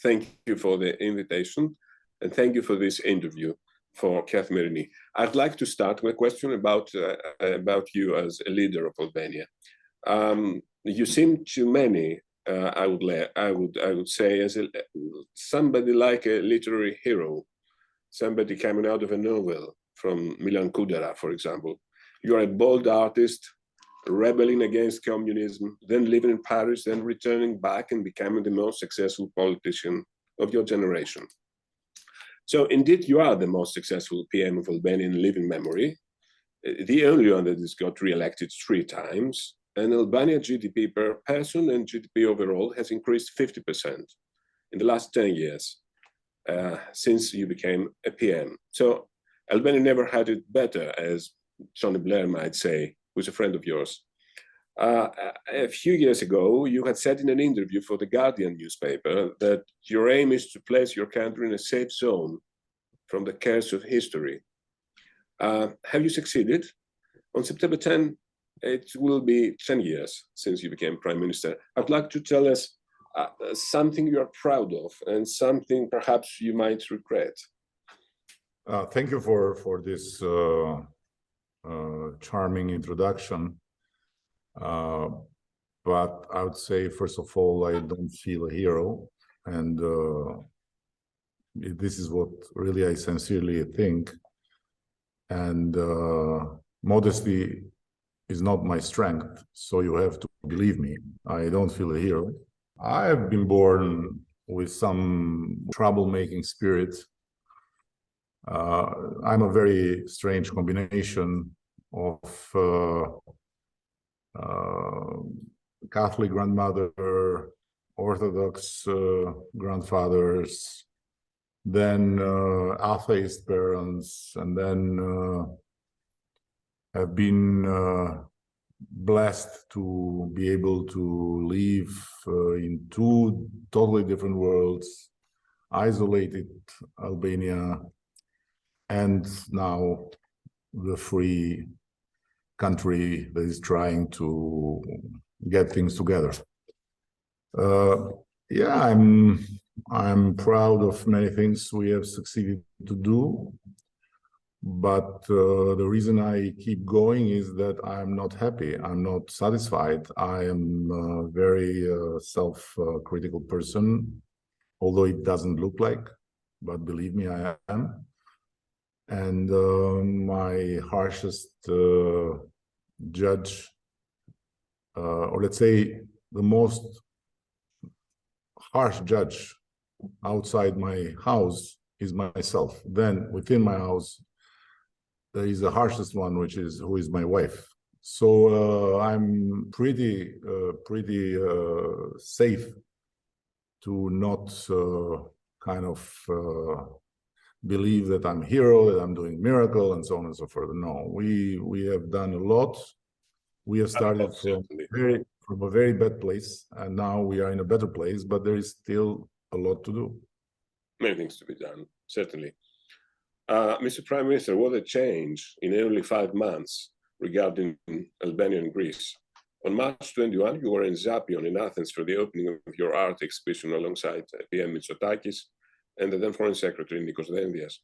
thank you for the invitation, and thank you for this interview for Kathimerini. I'd like to start with a question about you as a leader of Albania. You seem to many, I would say, as somebody like a literary hero, somebody coming out of a novel from Milan Kundera, for example. You are a bold artist, rebelling against communism, then living in Paris, then returning back and becoming the most successful politician of your generation. So indeed, you are the most successful PM of Albania in living memory, the only one that has got re-elected 3 times, and Albania GDP per person and GDP overall has increased 50% in the last 10 years since you became a PM. So Albania never had it better, as Tony Blair might say, who's a friend of yours. A few years ago, you had said in an interview for the Guardian newspaper that your aim is to place your country in a safe zone from the curse of history. Have you succeeded? On September 10, it will be 10 years since you became Prime Minister. I'd like to tell us something you are proud of and something perhaps you might regret. Thank you for this charming introduction. But I would say, first of all, I don't feel a hero. And this is what really I sincerely think. And modesty is not my strength. So you have to believe me. I don't feel a hero. I have been born with some troublemaking spirit. I'm a very strange combination of Catholic grandmother, Orthodox grandfathers, then atheist parents, and then have been blessed to be able to live in 2 totally different worlds, isolated Albania, and now the free country that is trying to get things together. Yeah, I'm proud of many things we have succeeded to do, but the reason I keep going is that I'm not happy. I'm not satisfied. I am a very self-critical person, although it doesn't look like, but believe me, I am. And my harshest judge, or let's say the most harsh judge outside my house is myself. Then within my house, there is the harshest one, who is my wife. So I'm pretty safe to not kind of believe that I'm a hero, that I'm doing miracle, and so on and so forth. No, we have done a lot. We have started from a very bad place, and now we are in a better place, but there is still a lot to do. Many things to be done, certainly. Mr. Prime Minister, what a change in only 5 months regarding Albania and Greece. On March 21, you were in Zapion in Athens for the opening of your art exhibition alongside PM Mitsotakis and the then Foreign Secretary Nikos Dendias.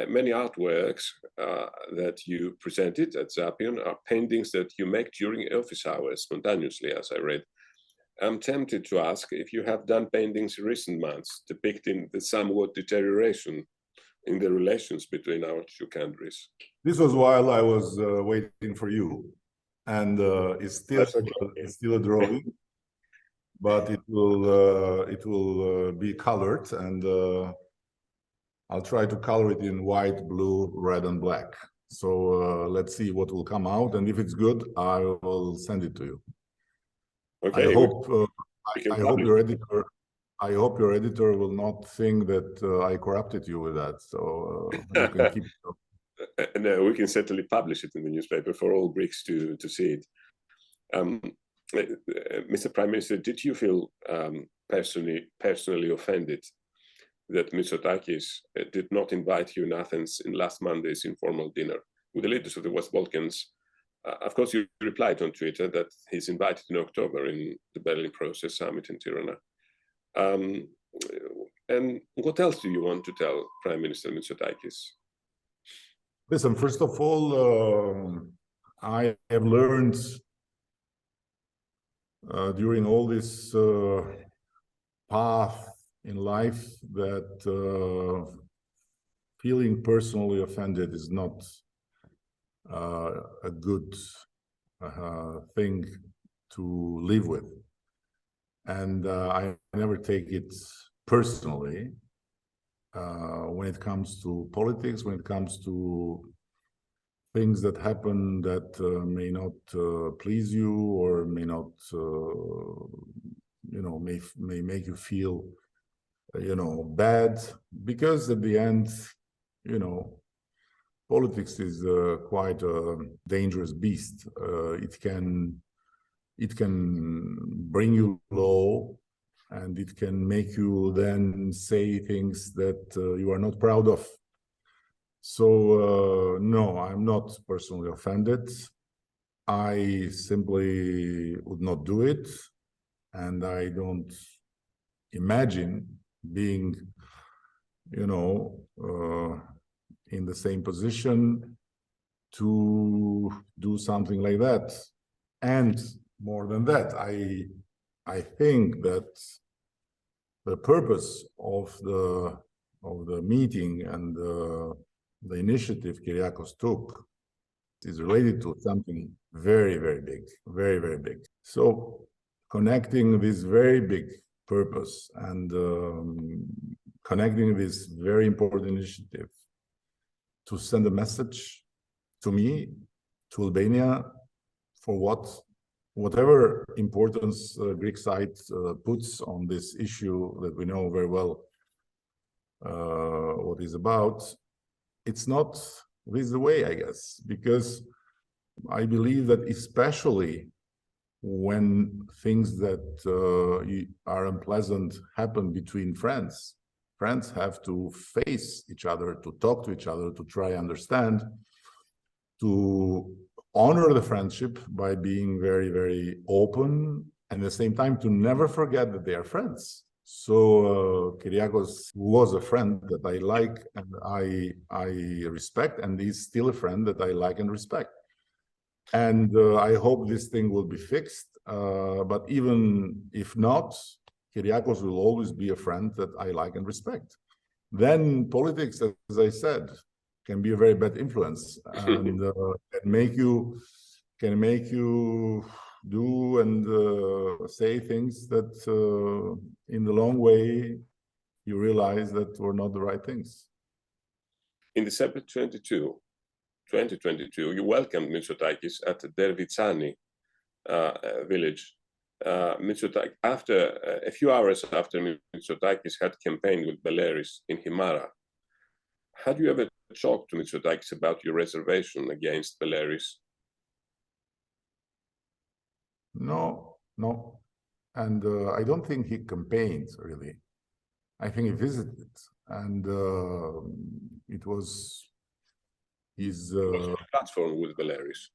Many artworks that you presented at Zapion are paintings that you make during office hours, spontaneously, as I read. I'm tempted to ask if you have done paintings in recent months depicting the somewhat deterioration in the relations between our 2 countries. This was while I was waiting for you, and it's still a drawing, but it will be colored, and I'll try to color it in white, blue, red, and black. So let's see what will come out, and if it's good, I will send it to you. Okay. I hope your editor will not think that I corrupted you with that. So you can keep it. No, we can certainly publish it in the newspaper for all Greeks to see it. Mr. Prime Minister, did you feel personally offended that Mitsotakis did not invite you in Athens in last Monday's informal dinner with the leaders of the West Balkans? Of course, you replied on Twitter that he's invited in October in the Belerin process summit in Tirana. And what else do you want to tell Prime Minister Mitsotakis? Listen, first of all, I have learned during all this path in life that feeling personally offended is not a good thing to live with. And I never take it personally when it comes to politics, when it comes to things that happen that may not please you or may not, may make you feel, bad. Because at the end, politics is quite a dangerous beast. It can bring you low, and it can make you then say things that you are not proud of. So no, I'm not personally offended. I simply would not do it, and I don't imagine being, in the same position to do something like that. And more than that, I think that the purpose of the meeting and the initiative Kyriakos took is related to something very, very big, very, very big. So connecting this very big purpose and connecting this very important initiative to send a message to me, to Albania, for whatever importance Greek side puts on this issue that we know very well what is about. It's not this way, I guess, because I believe that especially when things that are unpleasant happen between friends have to face each other, to talk to each other, to try understand, to honor the friendship by being very, very open, and at the same time to never forget that they are friends. So Kyriakos was a friend that I like and I respect, and he's still a friend that I like and respect. And I hope this thing will be fixed. But even if not, Kyriakos will always be a friend that I like and respect. Then politics, as I said, can be a very bad influence and can make you do and say things that in the long way you realize that were not the right things. In December 2022, you welcomed Mitsotakis at the Dervitsani village. Mitsotakis, a few hours after Mitsotakis had campaigned with Belerin in Himara, had you ever talked to Mitsotakis about your reservation against Belerin? No. And I don't think he campaigned, really. I think he visited, and it was his platform with Belerin.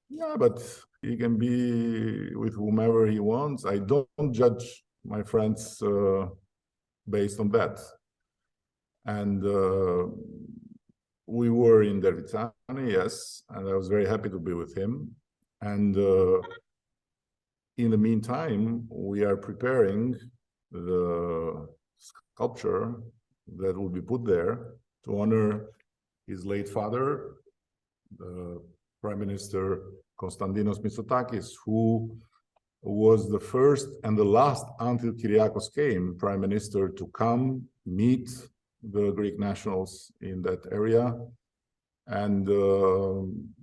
Yeah, but he can be with whomever he wants. I don't judge my friends based on that. And we were in Dervitsani, yes, and I was very happy to be with him. And in the meantime, we are preparing the sculpture that will be put there to honor his late father, the Prime Minister Konstantinos Mitsotakis, who was the first and the last, until Kyriakos came, Prime Minister to come meet the Greek nationals in that area. And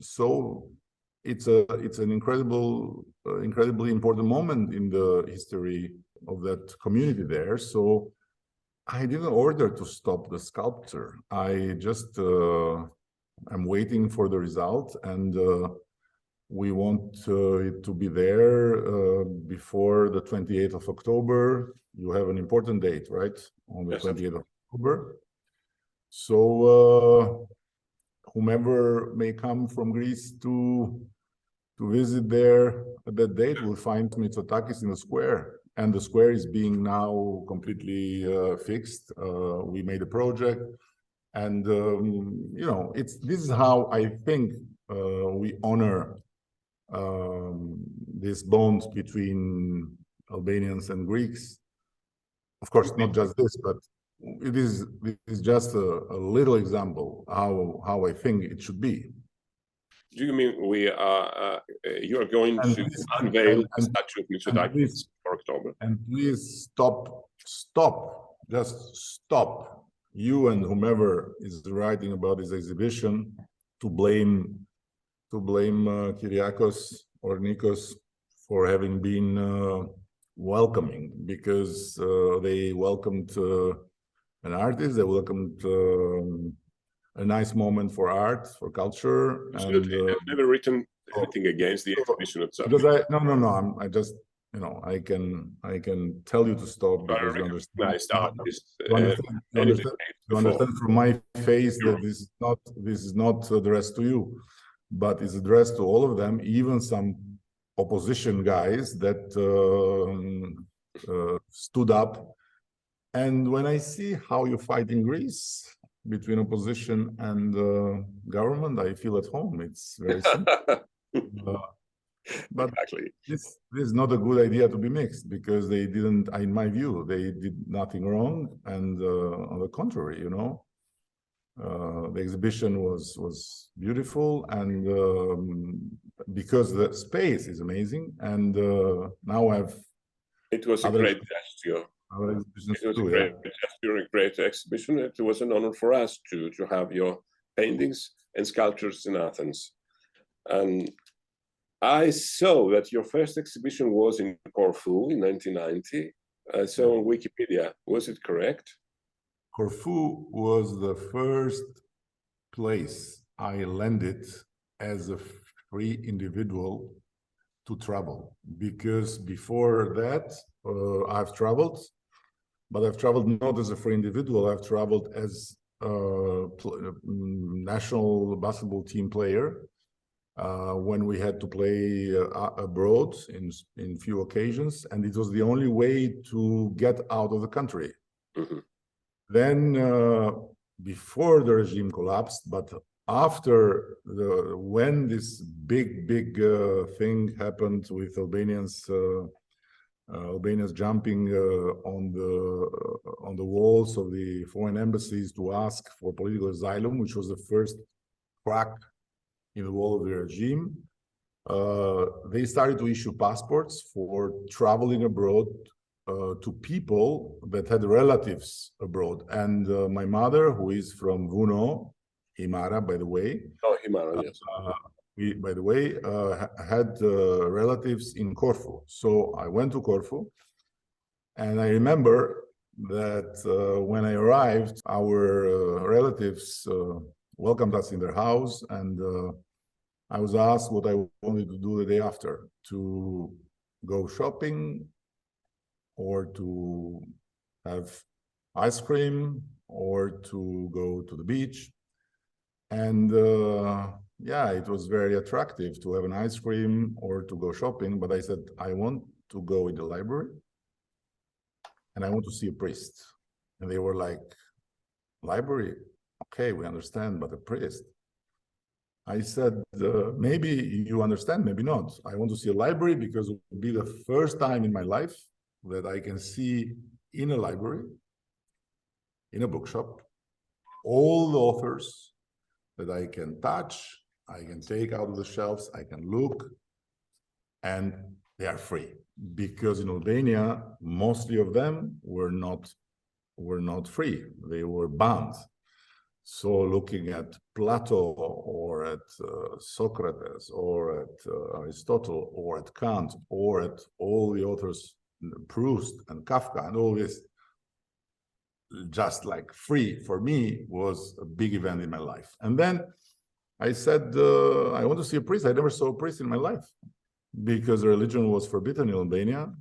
so it's an incredibly important moment in the history of that community there. So I didn't order to stop the sculpture. I just I'm waiting for the result, and we want it to be there before the 28th of October. You have an important date, right? On the 28th of October. So whomever may come from Greece to visit there at that date will find Mitsotakis in the square. and the square is being now completely fixed. We made a project, and you know, this is how I think we honor this bond between Albanians and Greeks. Of course, not just this, but it is just a little example how I think it should be. Do you mean you are going to unveil the statue of Mitsotakis for October? And please just stop, you and whomever is writing about this exhibition, to blame Kyriakos or Nikos for having been welcoming, because they welcomed an artist, they welcomed a nice moment for art, for culture. Absolutely. And, I've never written anything against the exhibition itself. Because I just, you know, I can tell you to stop because you understand. You understand from my face that this is not addressed to you, but it's addressed to all of them, even some opposition guys that stood up. And when I see how you fight in Greece between opposition and government, I feel at home. It's very simple. But exactly. This is not a good idea to be mixed, because they didn't, in my view, they did nothing wrong. And on the contrary, you know, the exhibition was beautiful, and because the space is amazing. And now it was a great gesture. It was a great gesture, a great exhibition. It was an honor for us to have your paintings and sculptures in Athens. And I saw that your first exhibition was in Corfu in 1990. So on Wikipedia, was it correct? Corfu was the first place I landed as a free individual to travel, because before that I've traveled, but I've traveled not as a free individual. I've traveled as a national basketball team player when we had to play abroad in few occasions, and it was the only way to get out of the country. Mm-hmm. Then before the regime collapsed, but after when this big thing happened with Albanians jumping on the walls of the foreign embassies to ask for political asylum, which was the first crack in the wall of the regime, they started to issue passports for traveling abroad to people that had relatives abroad. And my mother, who is from Vuno, Himara, by the way. Oh, Himara, yes. By the way, had relatives in Corfu. So I went to Corfu, and I remember that when I arrived, our relatives welcomed us in their house, and I was asked what I wanted to do the day after, to go shopping, or to have ice cream, or to go to the beach. And yeah, it was very attractive to have an ice cream or to go shopping, but I said, I want to go in the library and I want to see a priest. And they were like, library? Okay, we understand, but a priest? I said, maybe you understand, maybe not. I want to see a library because it will be the first time in my life that I can see in a library, in a bookshop, all the authors that I can touch, I can take out of the shelves, I can look, and they are free. Because in Albania, mostly of them were not free, they were banned. So looking at Plato, or at Socrates, or at Aristotle, or at Kant, or at all the authors, Proust and Kafka and all this, just like free for me was a big event in my life. And then I said, I want to see a priest. I never saw a priest in my life because religion was forbidden in Albania.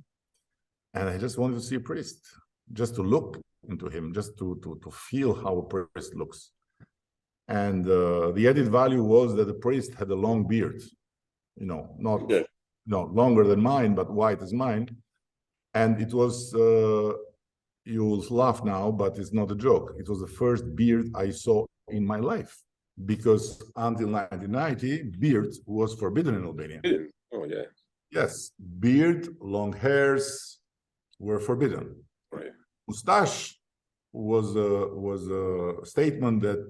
And I just wanted to see a priest, just to look into him, just to feel how a priest looks. And the added value was that the priest had a long beard, you know, not longer than mine, but white as mine. And it was, you'll laugh now, but it's not a joke. It was the first beard I saw in my life, because until 1990, beard was forbidden in Albania. Oh, yeah. Yes, beard, long hairs were forbidden. Right. Mustache was a statement that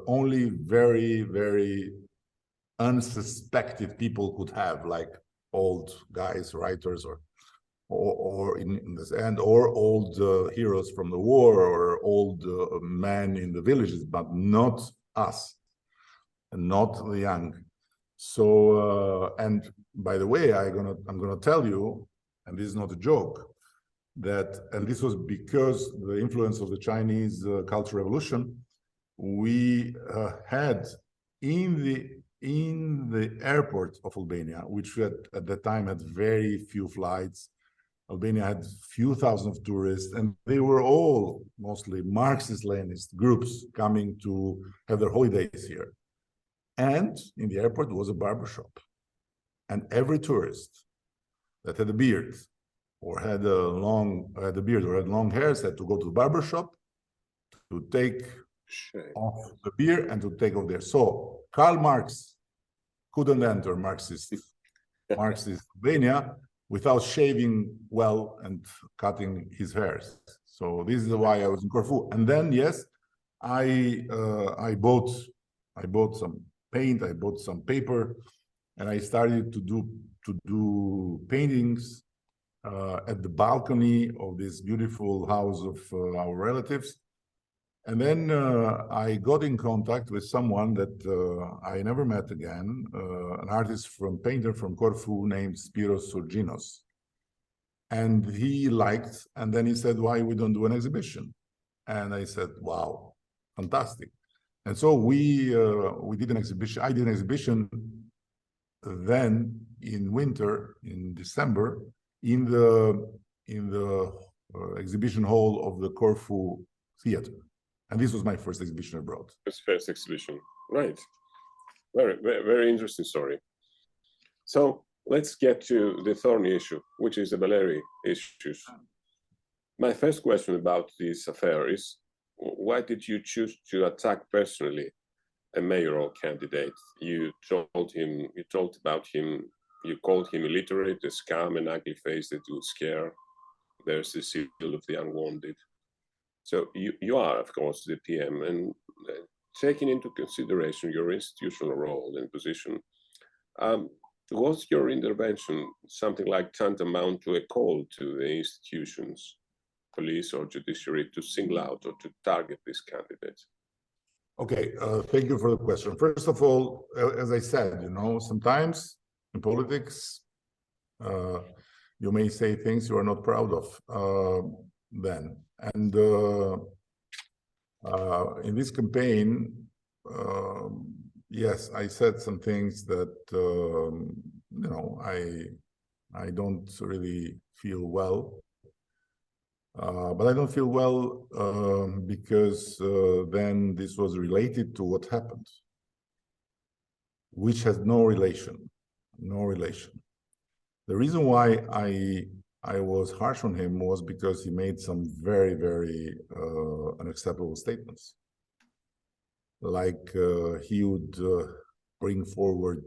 only very, very unsuspected people could have, like old guys, writers, or in this end, or old heroes from the war, or old men in the villages, but not us, and not the young. So, and by the way, I'm gonna tell you, and this is not a joke, that, and this was because the influence of the Chinese Cultural Revolution, we had in the airport of Albania, which at that time had very few flights. Albania had few thousand of tourists, and they were all mostly Marxist-Leninist groups coming to have their holidays here. And in the airport was a barbershop. And every tourist that had a beard or had a beard or had long hairs had to go to the barbershop to take off the beard and to take off their. So Karl Marx couldn't enter Marxist Albania without shaving well and cutting his hairs. So this is why I was in Corfu. And then, yes, I bought some paint, I bought some paper, and I started to do paintings at the balcony of this beautiful house of our relatives. And then I got in contact with someone that I never met again, an artist painter from Corfu named Spiros Surginos. And he liked, and then he said, why we don't do an exhibition? And I said, wow, fantastic. And so we did an exhibition. I did an exhibition then in winter, in December, in the exhibition hall of the Corfu Theater. And this was my first exhibition abroad. First exhibition, right. Very, very, very interesting story. So let's get to the thorny issue, which is the Beleri issues. My first question about this affair is, why did you choose to attack personally a mayoral candidate? You told about him, you called him illiterate, a scam, an ugly face that would scare. There's the seal of the unwanted. So you are, of course, the PM, and taking into consideration your institutional role and position, was your intervention something like tantamount to a call to the institutions, police or judiciary, to single out or to target this candidate? Okay, thank you for the question. First of all, as I said, sometimes in politics, you may say things you are not proud of then. And in this campaign, yes, I said some things that, I don't really feel well. But I don't feel well because then this was related to what happened, which has no relation. The reason why I was harsh on him was because he made some very, very unacceptable statements. Like he would bring forward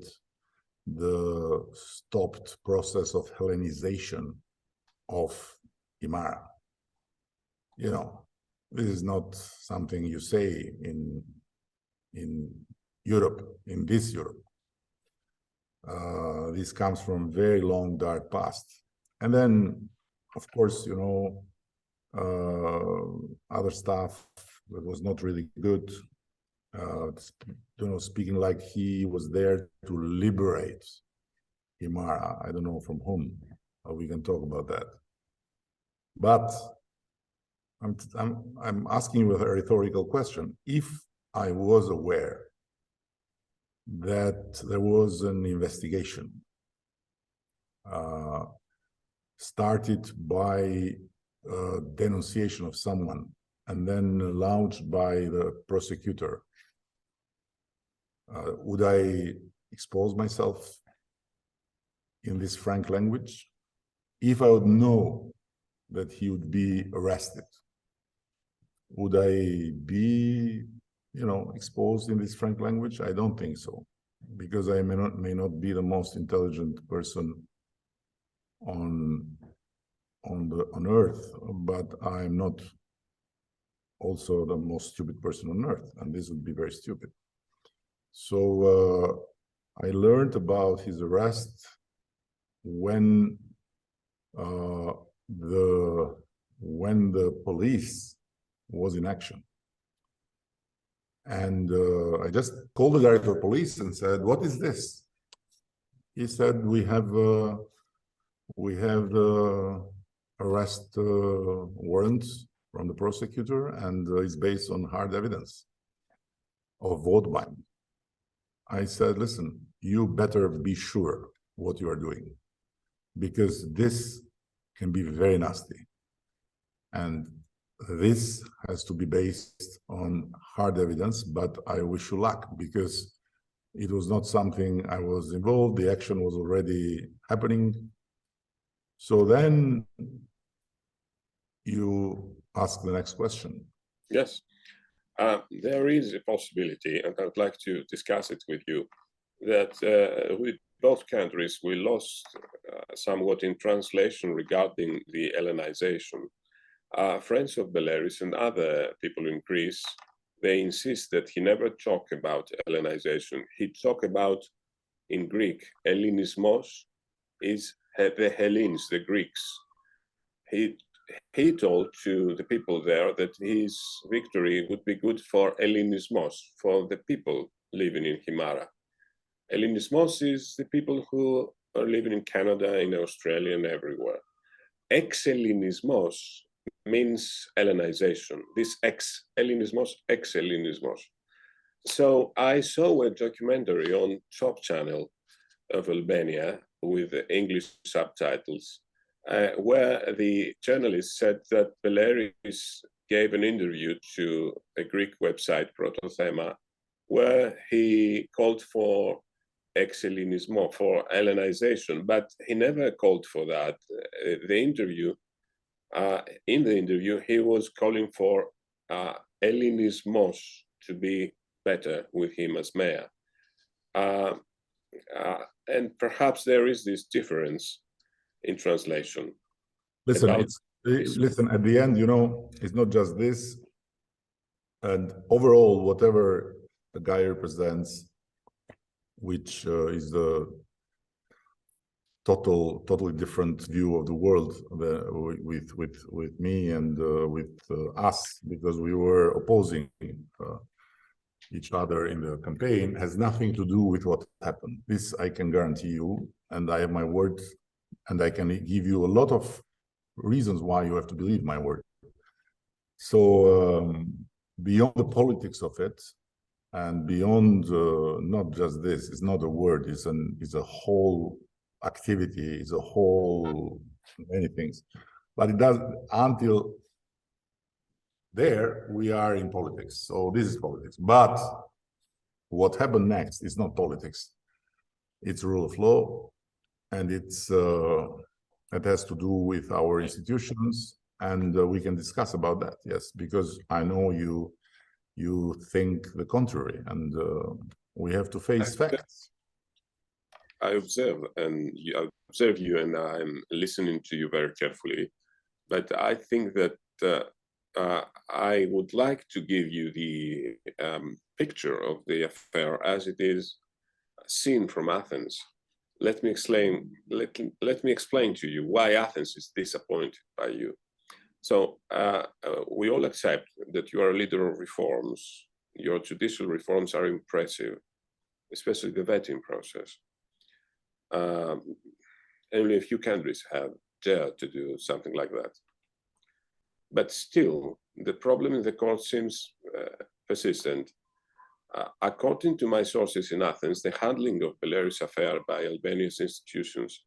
the stopped process of Hellenization of Imara. This is not something you say in Europe, in this Europe. This comes from very long, dark past. And then, of course, other stuff that was not really good. Speaking like he was there to liberate Imara. I don't know from whom. We can talk about that. But I'm asking you a rhetorical question. If I was aware that there was an investigation started by denunciation of someone and then launched by the prosecutor, would I expose myself in this frank language? If I would know that he would be arrested. Would I be, exposed in this frank language? I don't think so, because I may not be the most intelligent person on earth, but I'm not also the most stupid person on earth, and this would be very stupid. So I learned about his arrest when the police was in action. And I just called the director of police and said, "What is this?" He said, we have the arrest warrants from the prosecutor, and it's based on hard evidence of vote buying. I said, listen, you better be sure what you are doing, because this can be very nasty. And this has to be based on hard evidence, but I wish you luck, because it was not something I was involved. The action was already happening. So then you ask the next question. Yes, there is a possibility, and I'd like to discuss it with you, that with both countries we lost somewhat in translation regarding the Hellenization. Friends of Beleris and other people in Greece, they insist that he never talked about Hellenization. He talked about, in Greek, Hellenismos is the Hellenes, the Greeks. He told to the people there that his victory would be good for Hellenismos, for the people living in Himara. Hellenismos is the people who are living in Canada, in Australia, and everywhere. Ex-Hellenismos means Hellenization. This ex-Hellenismos, ex-Hellenismos. So I saw a documentary on Top Channel of Albania with English subtitles, where the journalist said that Beleri gave an interview to a Greek website, Protothema, where he called for ex-Hellenismo, for Hellenization, but he never called for that. In the interview, he was calling for Hellenismos to be better with him as mayor. And perhaps there is this difference in translation. Listen, listen, at the end, it's not just this. And overall, whatever the guy represents, which is the totally different view of the world with me and with us, because we were opposing each other in the campaign, has nothing to do with what happened. This I can guarantee you, and I have my word, and I can give you a lot of reasons why you have to believe my word. So beyond the politics of it, and beyond not just this, it's not a word, it's a whole activity, it's a whole many things. But it does, until there, we are in politics. So this is politics. But what happened next is not politics. It's rule of law, and it has to do with our institutions, and we can discuss about that, yes, because I know you think the contrary, and we have to face facts. I observe you, and I'm listening to you very carefully, but I think that I would like to give you the picture of the affair as it is seen from Athens. Let me explain to you why Athens is disappointed by you. So we all accept that you are a leader of reforms. Your judicial reforms are impressive, especially the vetting process. Only a few countries have dared to do something like that. But still, the problem in the court seems persistent. According to my sources in Athens, the handling of Beleri's affair by Albania's institutions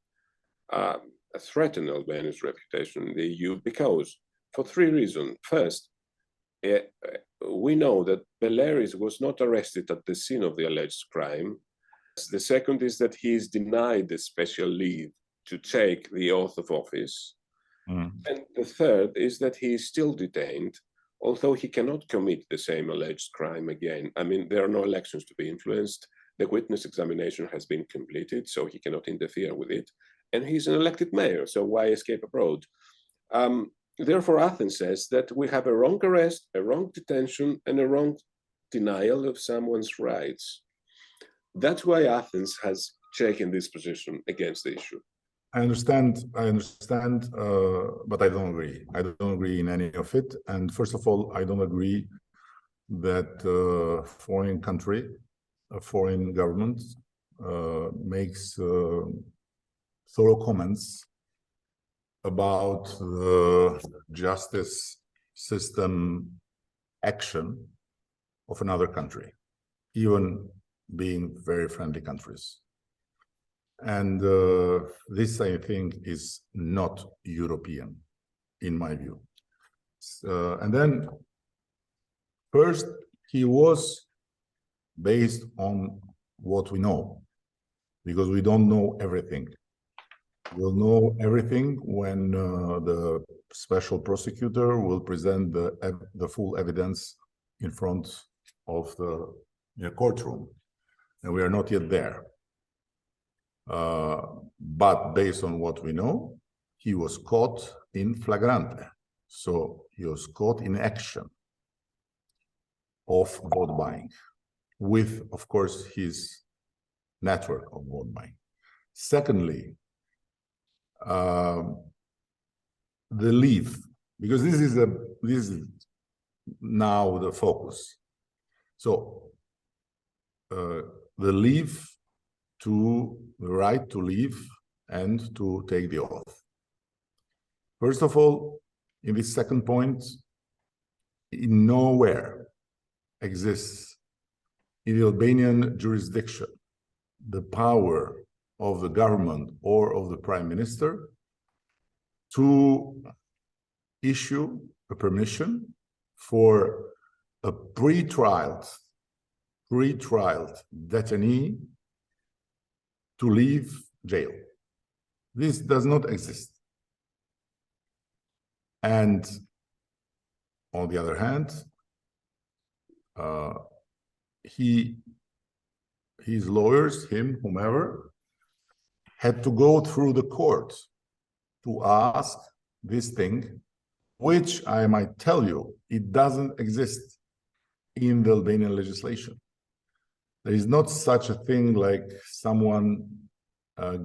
threatened Albania's reputation in the EU because, for three reasons. First, we know that Beleri was not arrested at the scene of the alleged crime. The second is that he is denied the special leave to take the oath of office. And the third is that he is still detained, although he cannot commit the same alleged crime again. I mean, there are no elections to be influenced. The witness examination has been completed, so he cannot interfere with it. And he's an elected mayor, so why escape abroad? Therefore, Athens says that we have a wrong arrest, a wrong detention, and a wrong denial of someone's rights. That's why Athens has taken this position against the issue. I understand, but I don't agree. I don't agree in any of it. And first of all, I don't agree that a foreign country, a foreign government makes thorough comments about the justice system action of another country, even being very friendly countries. And this, I think, is not European, in my view. And then, first, he was based on what we know, because we don't know everything. We'll know everything when the special prosecutor will present the full evidence in front of the courtroom. And we are not yet there. But based on what we know, he was caught in flagrante. So he was caught in action of vote buying, with, of course, his network of vote buying. Secondly, the leave, because this is now the focus. So the leave, to the right to leave and to take the oath. First of all, in this second point, nowhere exists in the Albanian jurisdiction the power of the government or of the prime minister to issue a permission for a pre-trialed detainee to leave jail. This does not exist. And on the other hand, his lawyers, whomever, had to go through the court to ask this thing, which I might tell you, it doesn't exist in the Albanian legislation. There is not such a thing like someone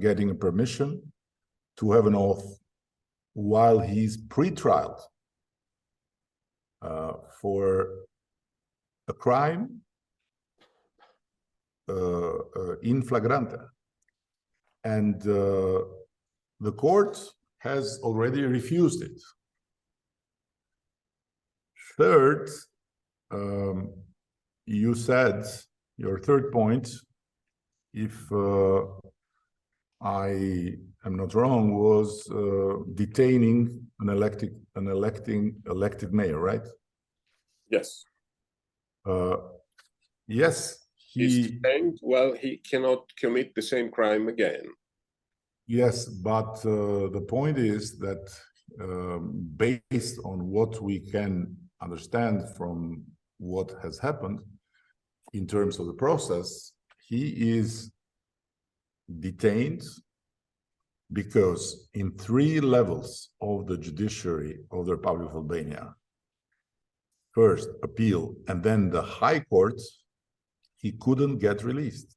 getting a permission to have an oath while he's pre-trialed for a crime in flagrante. And the court has already refused it. Third, you said, your third point, if I am not wrong, was detaining an elected mayor, right? Yes. Yes. He's detained while he cannot commit the same crime again. Yes, but the point is that based on what we can understand from what has happened, in terms of the process, he is detained because in 3 levels of the judiciary of the Republic of Albania, first appeal and then the High Court, he couldn't get released.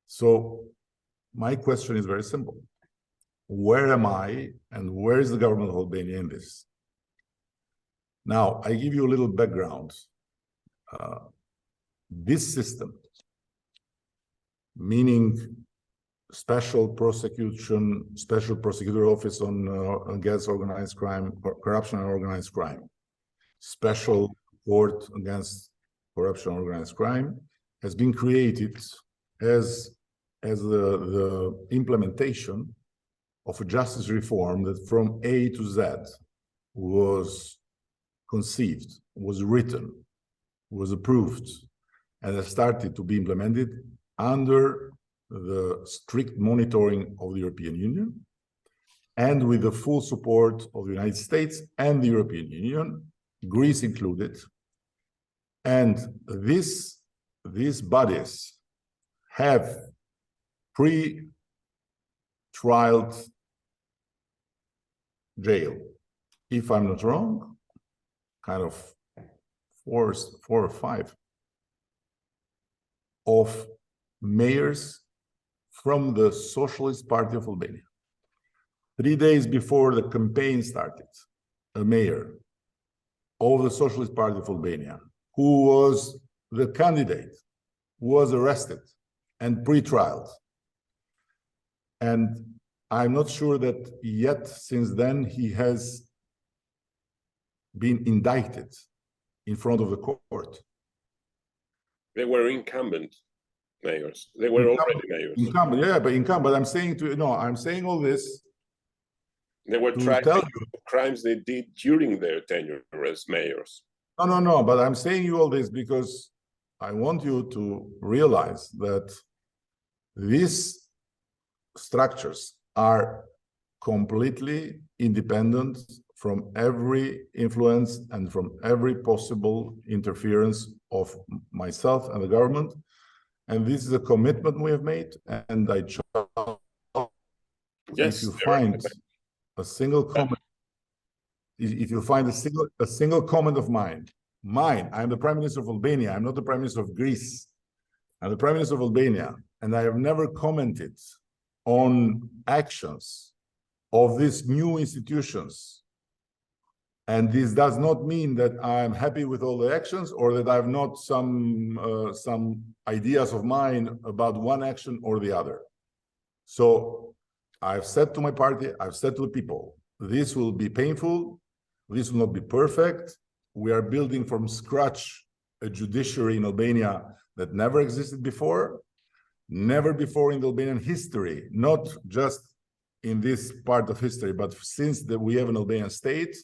So my question is very simple. Where am I and where is the government of Albania in this? Now, I give you a little background. This system, meaning special prosecutor office on against organized crime, corruption and organized crime, special court against corruption and organized crime, has been created as the implementation of a justice reform that from A to Z was conceived, was written, was approved, and has started to be implemented under the strict monitoring of the European Union, and with the full support of the United States and the European Union, Greece included. And these bodies have pre-trial jail, if I'm not wrong, kind of four or five of mayors from the Socialist Party of Albania. 3 days before the campaign started, a mayor of the Socialist Party of Albania, who was the candidate, was arrested and pre-trialed. And I'm not sure that yet since then he has been indicted in front of the court. They were incumbent mayors. They were already mayors. Incumbent, yeah, but incumbent. But I'm saying I'm saying all this. They were tried for crimes they did during their tenure as mayors. No. But I'm saying you all this because I want you to realize that these structures are completely independent from every influence and from every possible interference of myself and the government. And this is a commitment we have made. And I trust if you find a single comment, if you find a single comment of mine, I'm the Prime Minister of Albania. I'm not the Prime Minister of Greece. I'm the Prime Minister of Albania, and I have never commented on actions of these new institutions. And this does not mean that I'm happy with all the actions or that I have not some ideas of mine about one action or the other. So I've said to my party, I've said to the people, this will be painful. This will not be perfect. We are building from scratch a judiciary in Albania that never existed before, never before in the Albanian history, not just in this part of history, but since we have an Albanian state,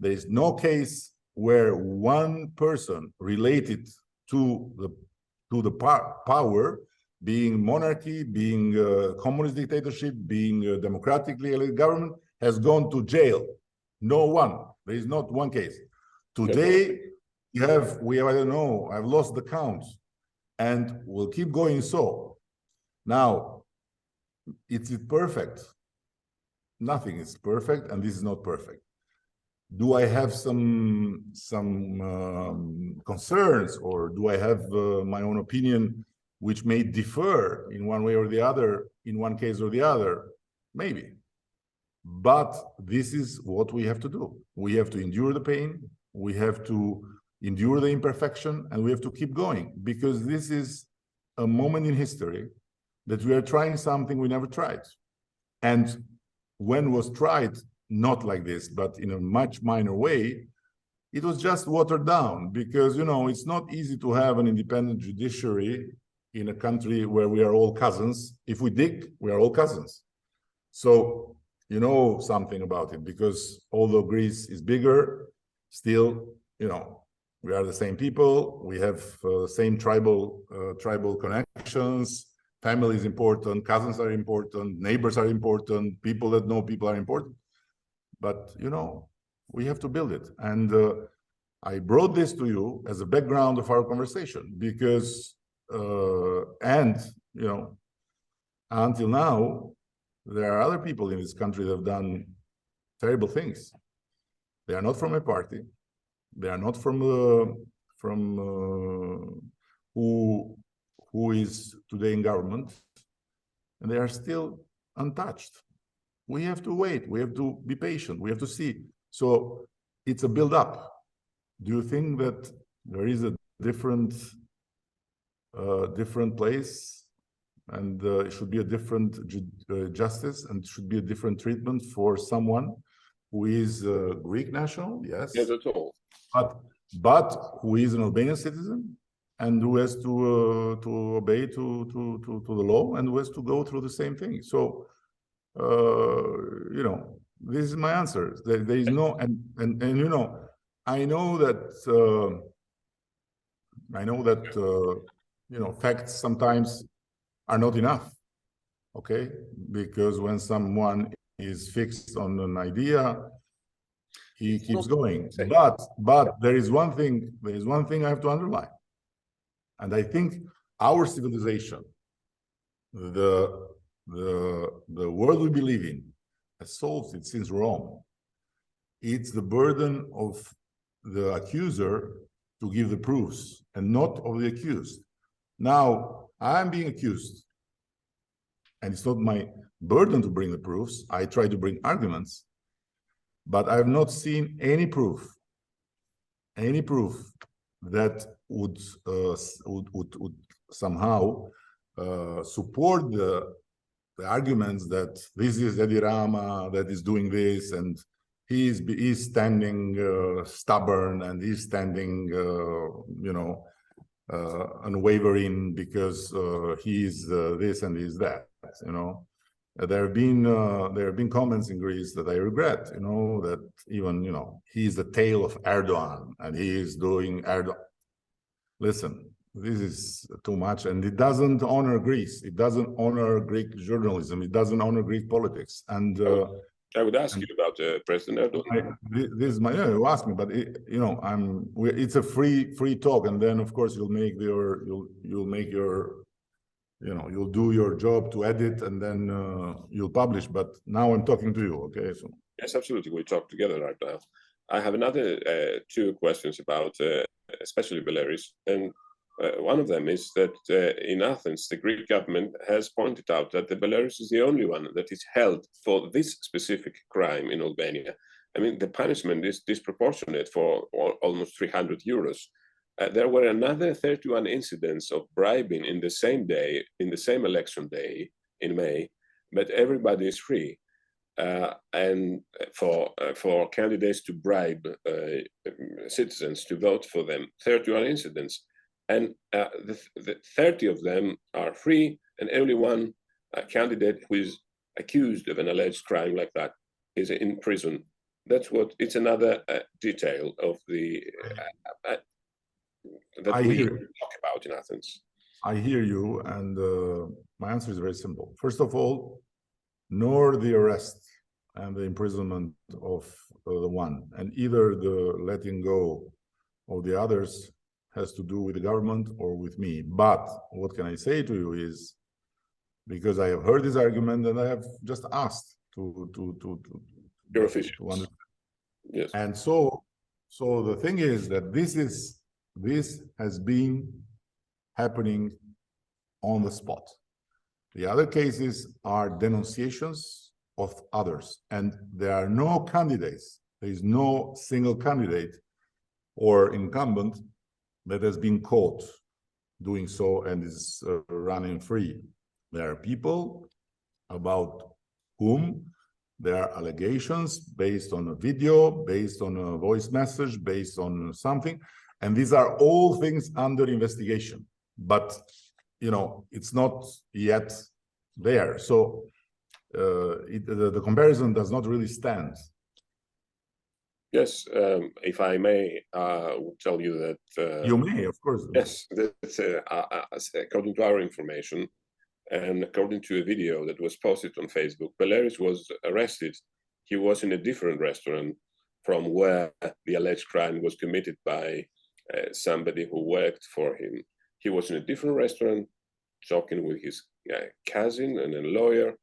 there is no case where one person related to the power, being monarchy, being communist dictatorship, being democratically elected government, has gone to jail. No one. There is not one case. Today, we have, I don't know, I've lost the count, and we'll keep going so. Now, is it perfect? Nothing is perfect, and this is not perfect. Do I have some concerns, or do I have my own opinion, which may differ in one way or the other, in one case or the other? Maybe. But this is what we have to do. We have to endure the pain. We have to endure the imperfection, and we have to keep going, because this is a moment in history that we are trying something we never tried. And when was tried, not like this, but in a much minor way, it was just watered down, because, it's not easy to have an independent judiciary in a country where we are all cousins. If we dig, we are all cousins. So you know something about it, because although Greece is bigger, still, we are the same people. We have same tribal connections. Family is important. Cousins are important. Neighbors are important. People that know people are important. But, we have to build it. And I brought this to you as a background of our conversation because, until now, there are other people in this country that have done terrible things. They are not from a party. They are not from who is today in government, and they are still untouched. We have to wait. We have to be patient. We have to see. So it's a build-up. Do you think that there is a different place, and it should be a different justice, and it should be a different treatment for someone who is Greek national? Yes. Not at all. But who is an Albanian citizen and who has to obey to the law and who has to go through the same thing. So, this is my answer. There is no, and I know that facts sometimes are not enough, okay? Because when someone is fixed on an idea, he keeps going. But there is one thing I have to underline. And I think our civilization, the world we believe in, has solved it since Rome. It's the burden of the accuser to give the proofs and not of the accused. Now, I'm being accused, and it's not my burden to bring the proofs. I try to bring arguments, but I have not seen any proof that would somehow support the arguments that this is Edi Rama that is doing this, and he's standing stubborn, and he's standing unwavering because he's this and he's that. There have been comments in Greece that I regret. That even he's the tail of Erdogan, and he is doing Erdogan. Listen, this is too much, and it doesn't honor Greece. It doesn't honor Greek journalism. It doesn't honor Greek politics. And I would ask you about President Erdogan. This is you ask me, but it's a free talk, and then of course you'll do your job to edit, and then you'll publish. But now I'm talking to you, okay? So yes, absolutely, we talk together right now. I have another two questions about especially Beleri, and one of them is that in Athens, the Greek government has pointed out that the Beleri is the only one that is held for this specific crime in Albania. I mean, the punishment is disproportionate for almost 300 euros. There were another 31 incidents of bribing in the same day, in the same election day in May, but everybody is free. And for candidates to bribe citizens to vote for them, 31 incidents. And the 30 of them are free, and only one candidate who is accused of an alleged crime like that is in prison. It's another detail of the that we talk about in Athens. I hear you, and my answer is very simple. First of all, nor the arrest and the imprisonment of the one, and either the letting go of the others has to do with the government or with me. But what can I say to you is, because I have heard this argument and I have just asked to your officials. Yes. And so the thing is that this has been happening on the spot. The other cases are denunciations of others, and there are no candidates. There is no single candidate or incumbent that has been caught doing so and is running free. There are people about whom there are allegations based on a video, based on a voice message, based on something, and these are all things under investigation. But it's not yet there. So the comparison does not really stand. Yes, if I may, tell you that... you may, of course. Yes, that's, according to our information, and according to a video that was posted on Facebook, Beleri was arrested. He was in a different restaurant from where the alleged crime was committed by somebody who worked for him. He was in a different restaurant, talking with his cousin and a lawyer,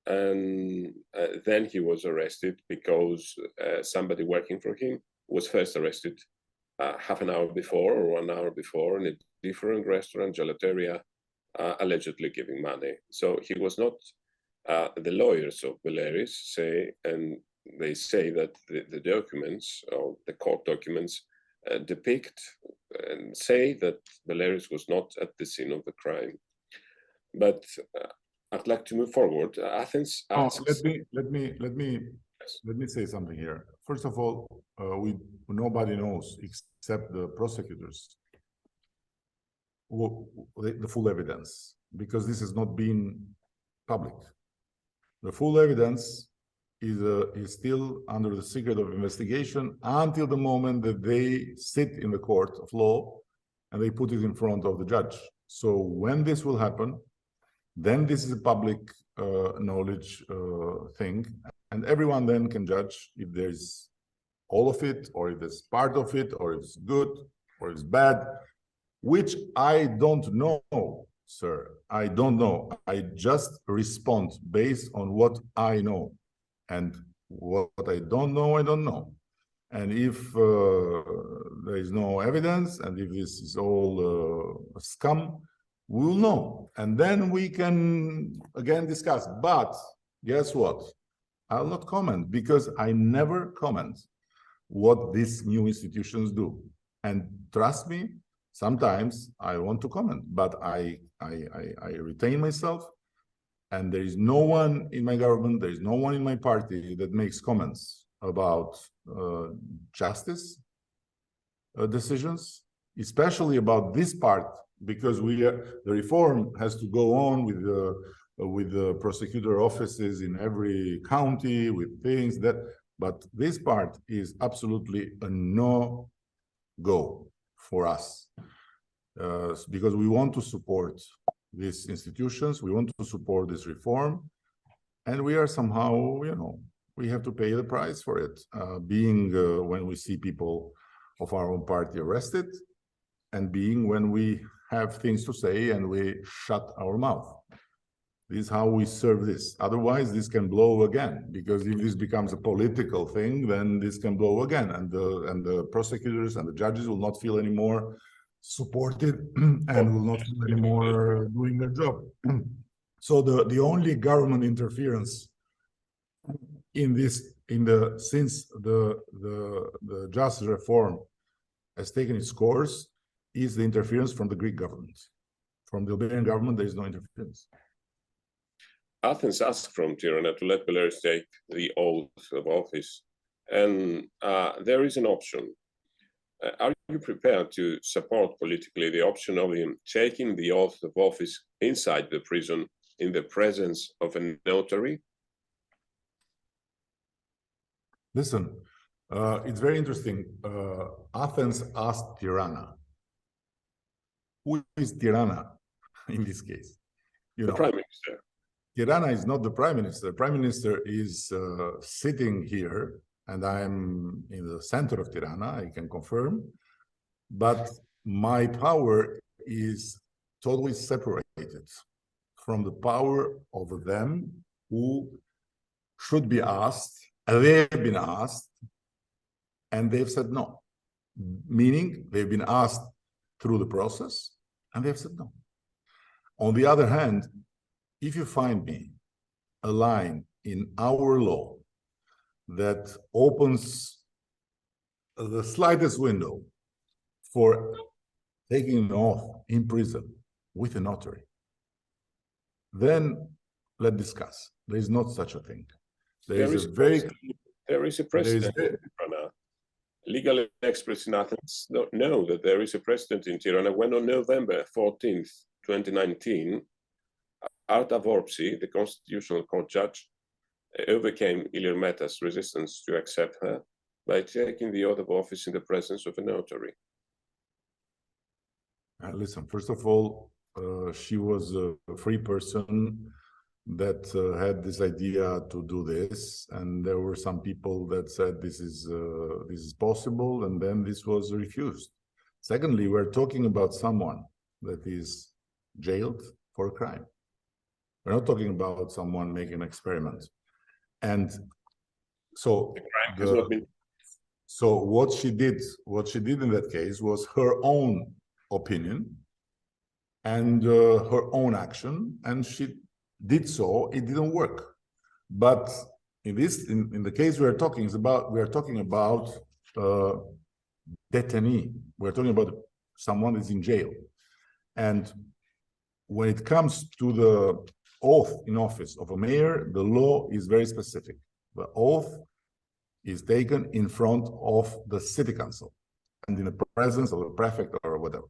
and then he was arrested because somebody working for him was first arrested half an hour before or 1 hour before in a different restaurant, gelateria, allegedly giving money. So he was not, the lawyers of Beleri say, and they say that the documents, or the court documents, depict and say that Beleri was not at the scene of the crime. But I'd like to move forward. Athens asks... Let me say something here. First of all, nobody knows except the prosecutors the full evidence, because this has not been public. The full evidence is still under the secret of investigation until the moment that they sit in the court of law and they put it in front of the judge. So when this will happen, then this is a public knowledge thing, and everyone then can judge if there's all of it, or if there's part of it, or if it's good, or it's bad, which I don't know, sir. I don't know. I just respond based on what I know. And what I don't know, I don't know. And if there is no evidence, and if this is all scum, we'll know. And then we can again discuss. But guess what? I'll not comment, because I never comment what these new institutions do. And trust me, sometimes I want to comment, but I retain myself. And there is no one in my government, there is no one in my party that makes comments about justice decisions, especially about this part, because the reform has to go on with the prosecutor offices in every county, with things that, but this part is absolutely a no-go for us, because we want to support these institutions, we want to support this reform, and we are somehow, you know, we have to pay the price for it, when we see people of our own party arrested, and being when we have things to say and we shut our mouth. This is how we serve this. Otherwise, this can blow again, because if this becomes a political thing, then this can blow again, and the prosecutors and the judges will not feel anymore supported and will not feel anymore doing their job. So the only government interference since the justice reform has taken its course is the interference from the Greek government. From the Belerin government, there is no interference. Athens asked from Tirana to let Beleri take the oath of office, and there is an option. Are you prepared to support politically the option of him taking the oath of office inside the prison in the presence of a notary? Listen, it's very interesting. Athens asked Tirana. Who is Tirana in this case? You know, the Prime Minister. Tirana is not the Prime Minister. The Prime Minister is sitting here, and I'm in the center of Tirana, I can confirm. But my power is totally separated from the power of them who should be asked. They've been asked, and they've said no. Meaning, they've been asked through the process, and they've said no. On the other hand, if you find me a line in our law that opens the slightest window for taking an oath in prison with a notary, then let's discuss. There is not such a thing. There is a precedent. Legal experts in Athens don't know that there is a precedent in Tirana when on November 14th, 2019, Arta Vorpsi, the Constitutional Court judge, overcame Ilir Meta's resistance to accept her by taking the oath of office in the presence of a notary. Listen, first of all, she was a free person that had this idea to do this, and there were some people that said this is possible, and then this was refused. Secondly, we're talking about someone that is jailed for a crime. We're not talking about someone making an experiment. And so what she did in that case was her own opinion and her own action, and she did so. It didn't work. But in the case we are talking about detainee. We're talking about someone that's in jail. And when it comes to the oath in office of a mayor, the law is very specific. The oath is taken in front of the city council and in the presence of the prefect or whatever.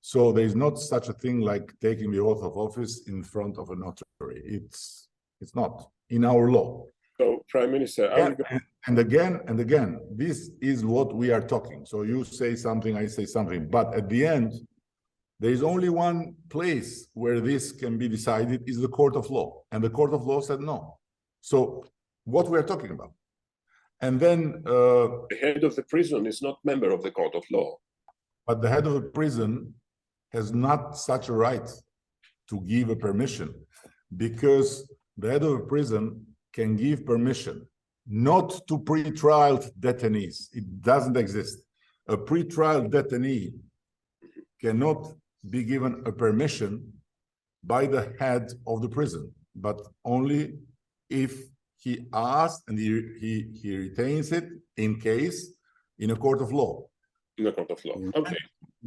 So there is not such a thing like taking the oath of office in front of a notary. It's not in our law. So, Prime Minister, and again, this is what we are talking. So you say something, I say something, but at the end, There is only one place where this can be decided is the court of law. And the court of law said no. So what we're talking about. And then the head of the prison is not member of the court of law. But the head of the prison has not such a right to give a permission, because the head of the prison can give permission not to pre-trial detainees. It doesn't exist. A pre-trial detainee cannot be given a permission by the head of the prison, but only if he asks and he retains it in case in a court of law. In a court of law, okay.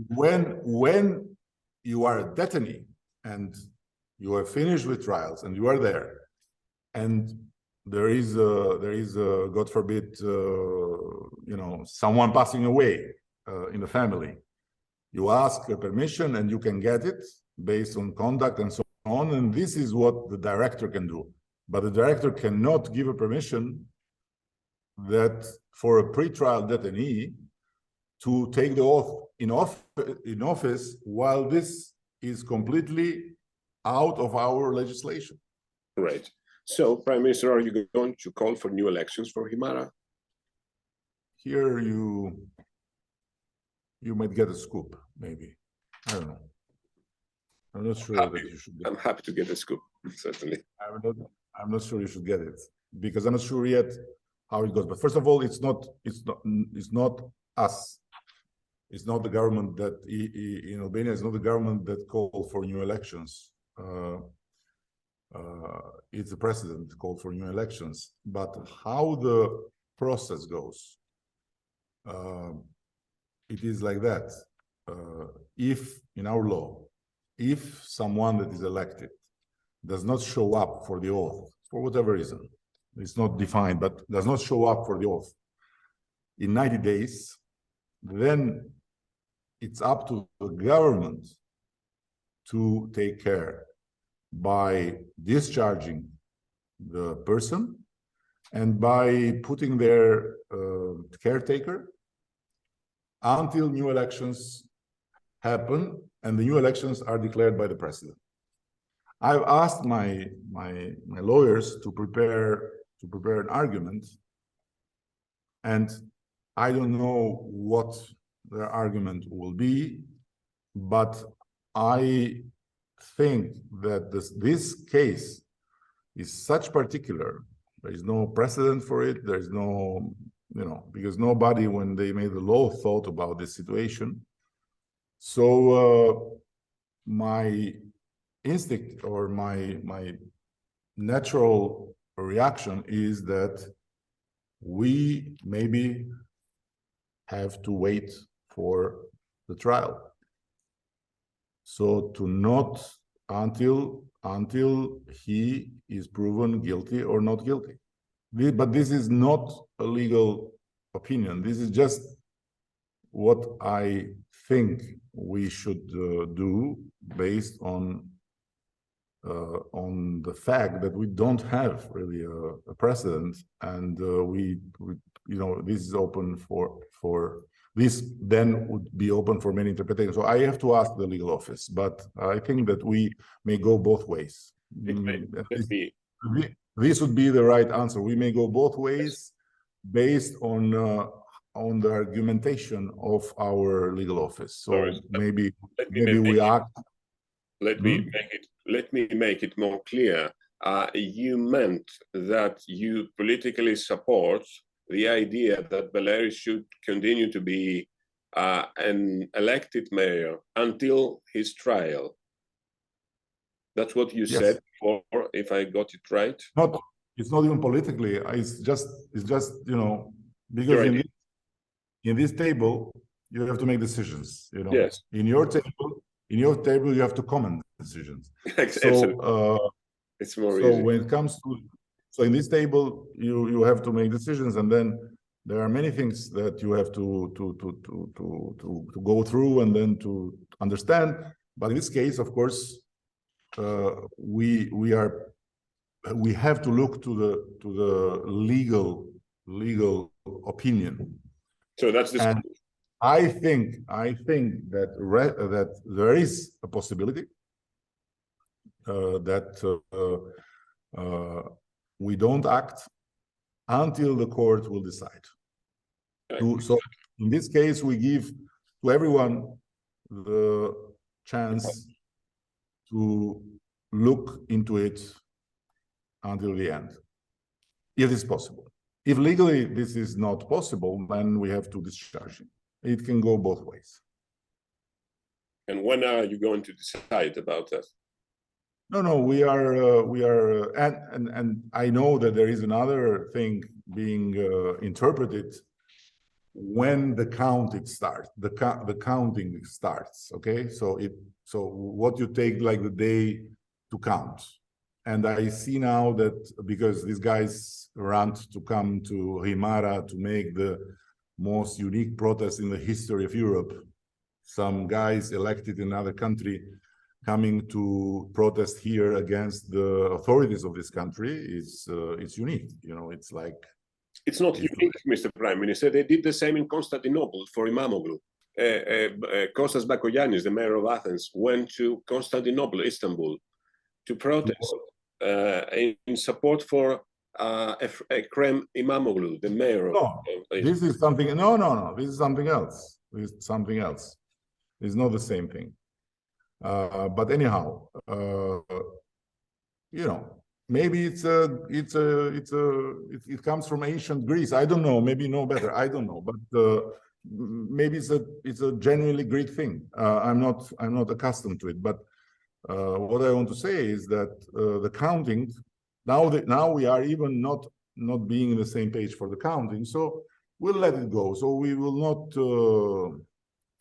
When you are a detainee and you are finished with trials and you are there, and there is God forbid, someone passing away in the family, you ask a permission and you can get it based on conduct and so on, and this is what the director can do. But the director cannot give a permission that for a pre-trial detainee to take the oath in office while this is completely out of our legislation. Right. So, Prime Minister, are you going to call for new elections for Himara? Here you might get a scoop, maybe. I don't know. I'm not sure that you should get it. I'm happy to get a scoop, certainly. I'm not sure you should get it, because I'm not sure yet how it goes. But first of all, it's not us. It's not the government that in Albania. It's not the government that called for new elections. It's the president called for new elections. But how the process goes, it is like that. If in our law, if someone that is elected does not show up for the oath, for whatever reason, it's not defined, but does not show up for the oath in 90 days, then it's up to the government to take care by discharging the person and by putting their caretaker until new elections happen and the new elections are declared by the president. I've asked my lawyers to prepare an argument, and I don't know what their argument will be, but I think that this case is such particular. There is no precedent for it. There is no, because nobody, when they made the law, thought about this situation. So my instinct or my natural reaction is that we maybe have to wait for the trial. So to not until he is proven guilty or not guilty. But this is not a legal opinion. This is just what I think we should do based on the fact that we don't have really a precedent, and this is open for this then would be open for many interpretations. So I have to ask the legal office, but I think that we may go both ways. This would be the right answer. We may go both ways based on the argumentation of our legal office. So maybe we act. Let me make it more clear. You meant that you politically support the idea that Beleri should continue to be an elected mayor until his trial. That's what you said before, if I got it right. It's not even politically. It's just because in this table you have to make decisions. Yes. In your table you have to comment decisions. So it's more easy. So when it comes to in this table you have to make decisions, and then there are many things that you have to go through and then to understand. But in this case, of course, we have to look to the legal opinion. So that's the I think that that there is a possibility that we don't act until the court will decide. So in this case, we give to everyone the chance to look into it until the end, if it's possible. If legally this is not possible, then we have to discharge it. It can go both ways. And when are you going to decide about that? No, we are, and I know that there is another thing being interpreted when the counting starts. The counting starts. Okay, so what you take like the day to count, and I see now that because these guys ran to come to Himara to make the most unique protest in the history of Europe, some guys elected in another country coming to protest here against the authorities of this country is it's unique. You know, it's like, it's not unique, Mr. Prime Minister. They did the same in Constantinople for Imamoglu. Kostas Bakoyannis, the mayor of Athens, went to Constantinople, Istanbul, to protest in support for Ekrem Imamoglu, the mayor of this is something. No. This is something else. This is something else. It's not the same thing. But anyhow, you know, maybe it comes from ancient Greece. I don't know. Maybe you know better. I don't know. But maybe it's a genuinely Greek thing. I'm not accustomed to it. But what I want to say is that the counting now we are even not being in the same page for the counting. So we'll let it go. So we will not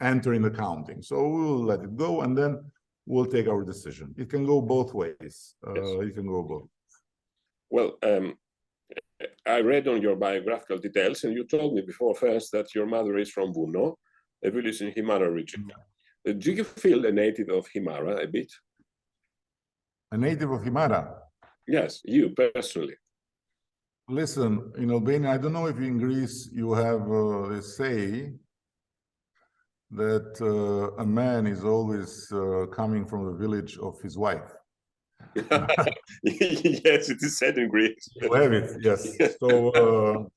enter in the counting. So we will let it go, and then we'll take our decision. It can go both ways. Yes. It can go both. Well, I read on your biographical details, and you told me before first that your mother is from Vuno, a village in Himara region. Do you feel a native of Himara a bit? A native of Himara? Yes, you personally. Listen, in Albania, I don't know if in Greece you have this say that a man is always coming from the village of his wife. Yes, it is said in Greece. You have it, yes. So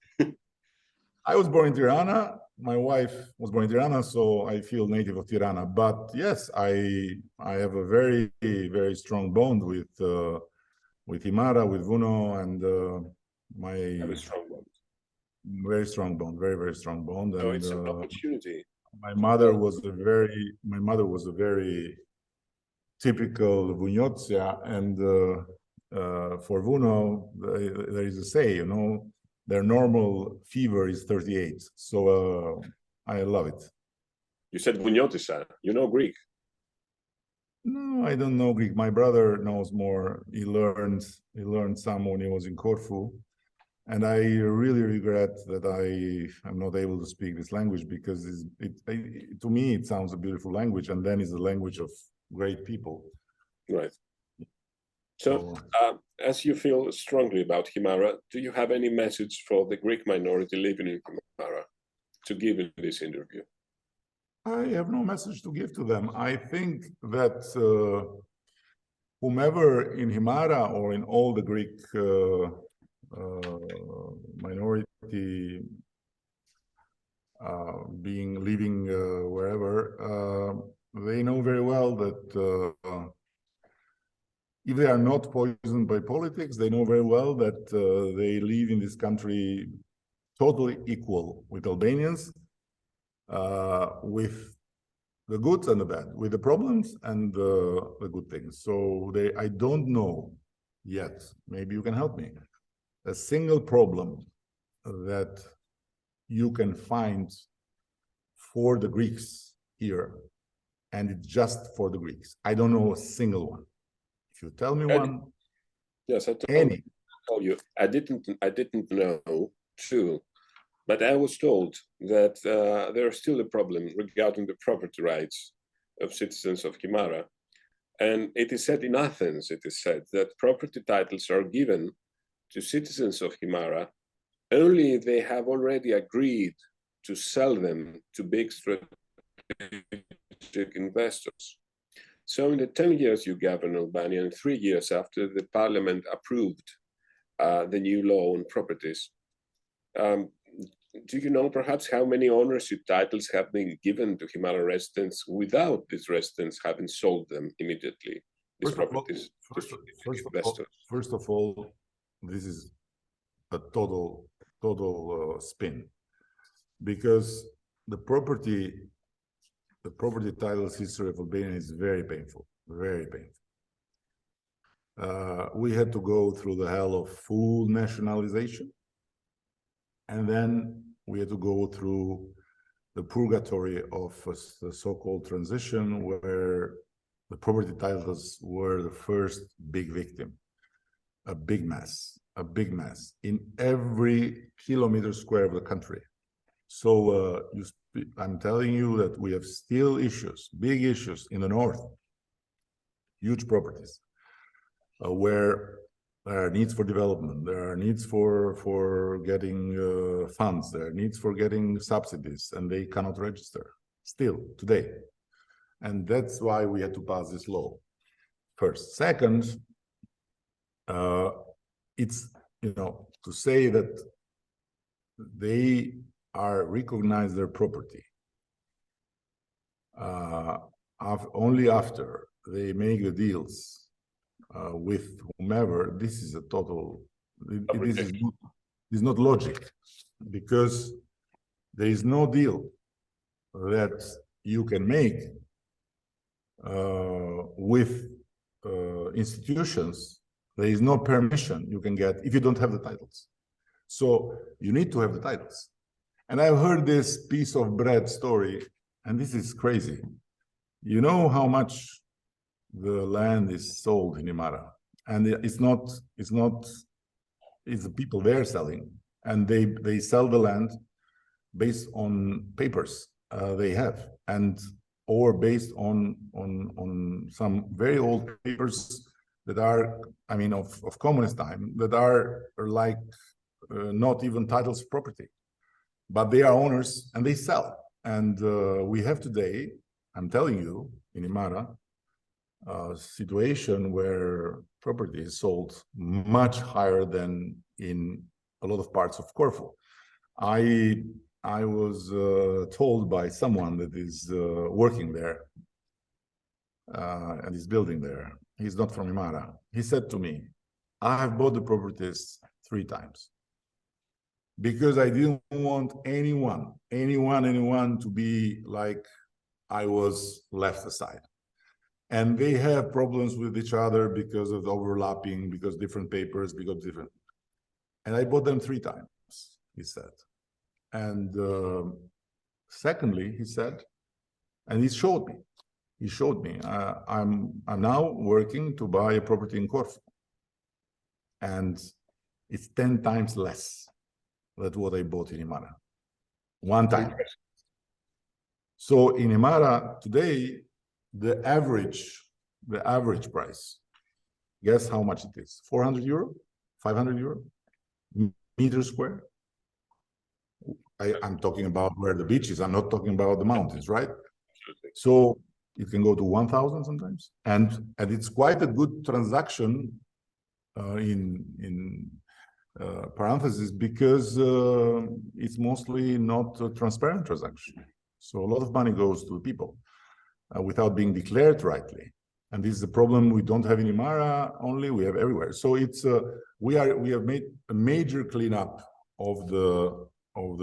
I was born in Tirana. My wife was born in Tirana, so I feel native of Tirana. But yes, I have a very, very strong bond with Himara, with Vuno, and Very strong bond. Very strong bond, very, very strong bond. So and, it's an opportunity. My mother was a very typical Vugnozia, and for Vuno, there is a say, you know, their normal fever is 38. So I love it. You said Vugnotisa. You know Greek? No, I don't know Greek. My brother knows more. He learned some when he was in Corfu. And I really regret that I am not able to speak this language, because to me, it sounds a beautiful language, and then it's a language of great people. Right. So, as you feel strongly about Himara, do you have any message for the Greek minority living in Himara to give in this interview? I have no message to give to them. I think that whomever in Himara or in all the Greek minority living wherever, they know very well that if they are not poisoned by politics, they know very well that they live in this country totally equal with Albanians, with the good and the bad, with the problems and the good things. So I don't know yet, maybe you can help me, a single problem that you can find for the Greeks here, and it's just for the Greeks. I don't know a single one. If you tell me one, yes, I told you. I didn't know too, but I was told that there is still a problem regarding the property rights of citizens of Himara, and it is said in Athens. It is said that property titles are given to citizens of Himara only if they have already agreed to sell them to big strategic investors. So in the 10 years you governed Albania, and 3 years after the parliament approved the new law on properties, do you know perhaps how many ownership titles have been given to Himara residents without these residents having sold them immediately, these properties? First of all, this is a total spin, because the property titles history of Albania is very painful, very painful. We had to go through the hell of full nationalization, and then we had to go through the purgatory of the so-called transition, where the property titles were the first big victim. A big mess in every kilometer square of the country. So I'm telling you that we have still issues, big issues in the north, huge properties, where there are needs for development, there are needs for getting funds, there are needs for getting subsidies, and they cannot register still today. And that's why we had to pass this law first. Second, it's, to say that they are recognize their property only after they make the deals with whomever, this is a total, this is not logic, because there is no deal that you can make with institutions. There is no permission you can get if you don't have the titles. So you need to have the titles. And I've heard this piece of bread story, and this is crazy. You know how much the land is sold in Himara, and it's the people there selling, and they sell the land based on papers they have, or based on some very old papers that are, I mean, of communist time, that are like not even titles of property, but they are owners and they sell. And we have today, I'm telling you, in Himara, a situation where property is sold much higher than in a lot of parts of Corfu. I was told by someone that is working there and is building there. He's not from Himara. He said to me, I have bought the properties 3 times because I didn't want anyone to be like I was left aside. And they have problems with each other because of overlapping, because different papers, because different. And I bought them 3 times, he said. And secondly, he said, and he showed me, I'm now working to buy a property in Corfu, and it's 10 times less than what I bought in Himara, 1 time. So in Himara today, the average price, guess how much it is? 400 euro, 500 euro, meter square. I'm talking about where the beach is. I'm not talking about the mountains, right? So you can go to 1,000 sometimes, and it's quite a good transaction in parentheses, because it's mostly not a transparent transaction. So a lot of money goes to the people without being declared rightly, and this is the problem we don't have in Himara only, we have everywhere. So it's we have made a major cleanup of the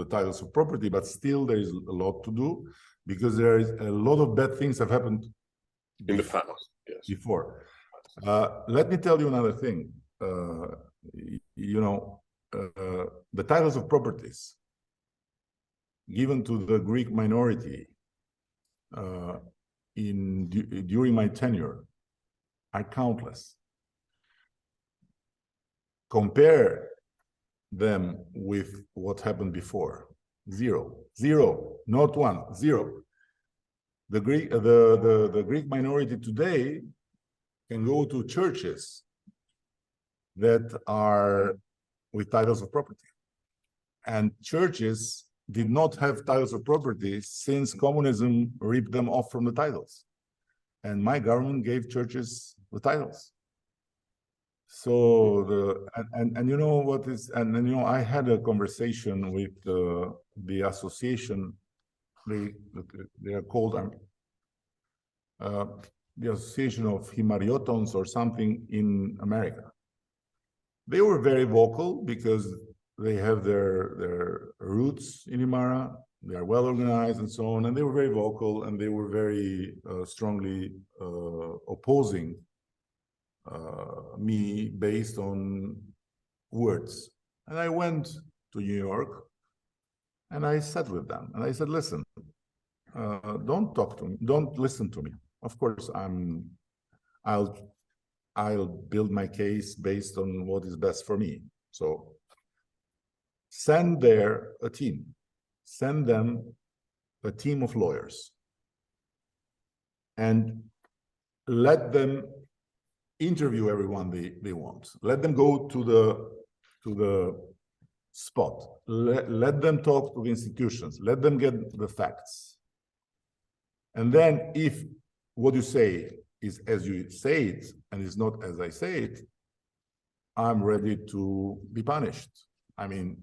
titles of property, but still there is a lot to do, because there is a lot of bad things have happened in the past. Yes. Before. Let me tell you another thing. The titles of properties given to the Greek minority during my tenure are countless. Compare them with what happened before. Zero, not 1, 0. The Greek minority today can go to churches that are with titles of property, and churches did not have titles of property since communism ripped them off from the titles. And my government gave churches the titles. So and you know what is, and you know, I had a conversation with the association, they are called the Association of Himariotons or something in America. They were very vocal because they have their roots in Himara, they are well organized and so on, and they were very vocal and they were very strongly opposing me based on words. And I went to New York and I sat with them and I said, listen, don't talk to me, don't listen to me. Of course, I'll build my case based on what is best for me. So send there a team, send them a team of lawyers and let them interview everyone they want. Let them go to the spot. Let them talk to the institutions. Let them get the facts. And then if what you say is as you say it and is not as I say it, I'm ready to be punished. I mean,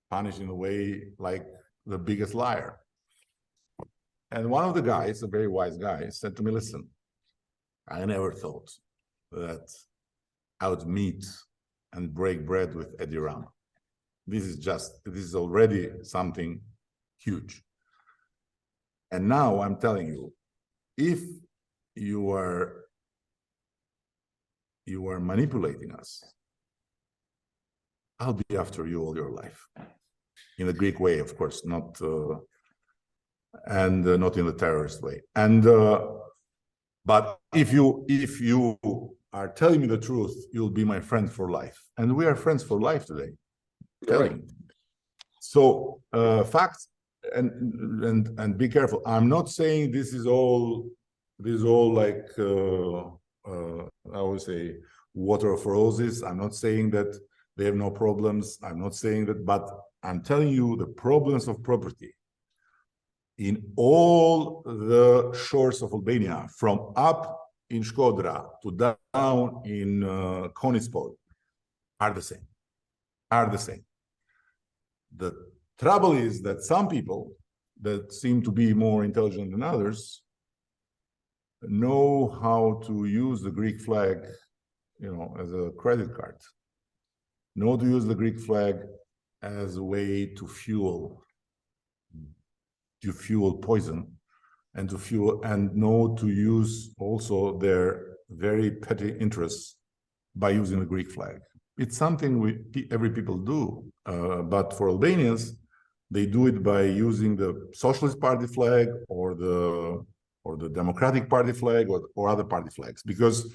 punished in a way like the biggest liar. And one of the guys, a very wise guy, said to me, listen, I never thought that I would meet and break bread with Edi Rama. This is already something huge. And now I'm telling you, if you are manipulating us, I'll be after you all your life. In a Greek way, of course, not and not in the terrorist way. And but if you are telling me the truth, you'll be my friend for life. And we are friends for life today. Telling you. So facts and be careful. I'm not saying this is all like I would say water of roses. I'm not saying that they have no problems. I'm not saying that, but I'm telling you the problems of property in all the shores of Albania, from up in Shkodra to down in Konispol, are the same. Are the same. The trouble is that some people that seem to be more intelligent than others know how to use the Greek flag, you know, as a credit card. Know to use the Greek flag as a way to fuel poison, and know to use also their very petty interests by using the Greek flag. It's something every people do, but for Albanians, they do it by using the Socialist Party flag or the Democratic Party flag or other party flags, because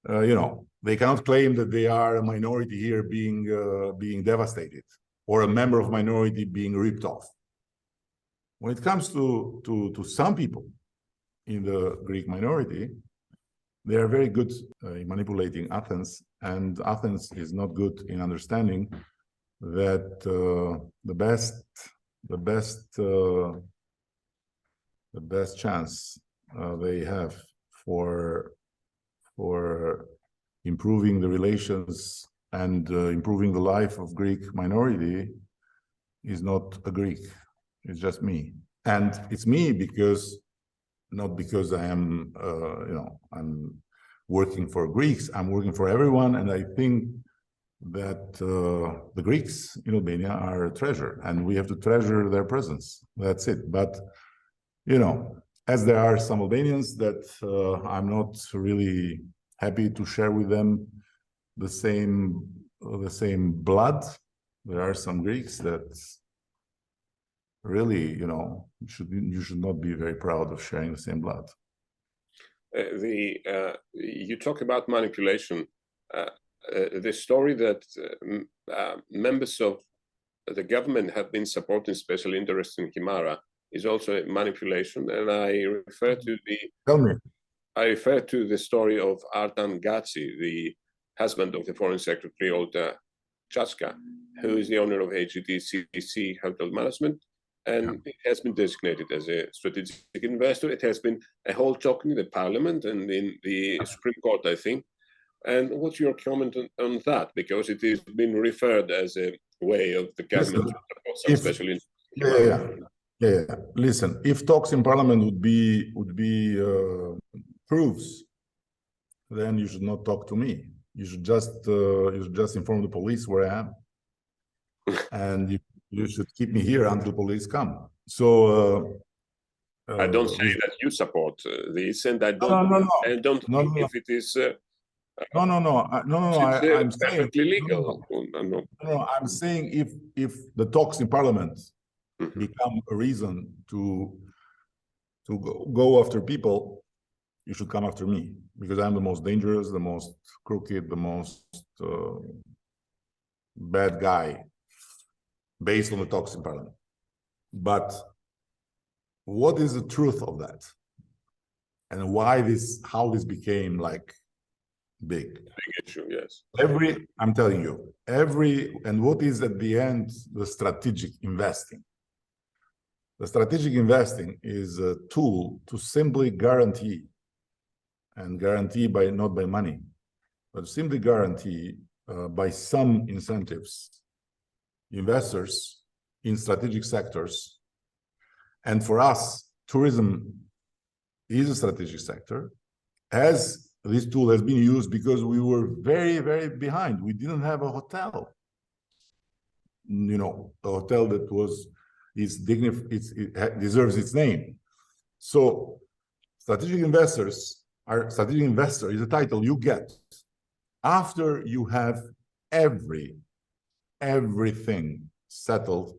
you know, they cannot claim that they are a minority here being devastated or a member of minority being ripped off. When it comes to some people in the Greek minority, they are very good in manipulating Athens, and Athens is not good in understanding that the best chance they have for improving the relations and improving the life of Greek minority is not a Greek. It's just me. And it's me because, not because I am, you know, I'm working for Greeks, I'm working for everyone. And I think that the Greeks in Albania are a treasure and we have to treasure their presence. That's it. But, you know, as there are some Albanians that I'm not really happy to share with them the same blood, there are some Greeks that really, you know, you should not be very proud of sharing the same blood. You talk about manipulation. The story that members of the government have been supporting special interests in Himara is also a manipulation, and I refer to the story of Artan Gatsi, the husband of the Foreign Secretary Olta Chaska, who is the owner of HGTCC Hotel Management, and it has been designated as a strategic investor. It has been a whole talk in the parliament and in the Supreme Court, I think. And what's your comment on that? Because it is been referred as a way of the government to support some special interest. Listen, if talks in parliament would be proofs, then you should not talk to me. You should just inform the police where I am, and you should keep me here until the police come. So I don't say that you support this, and I don't think if it is. I'm perfectly legal. I'm saying if the talks in parliament become a reason to go after people, you should come after me, because I'm the most dangerous, the most crooked, the most bad guy based on the talks in parliament. But what is the truth of that, and how this became like big issue? Yes. I'm telling you, and what is at the end the strategic investing? The strategic investing is a tool to simply guarantee, and guarantee by not by money, but simply guarantee by some incentives, investors in strategic sectors. And for us, tourism is a strategic sector, as this tool has been used because we were very, very behind. We didn't have a hotel, a hotel that it deserves its name. So strategic investor is a title you get after you have everything settled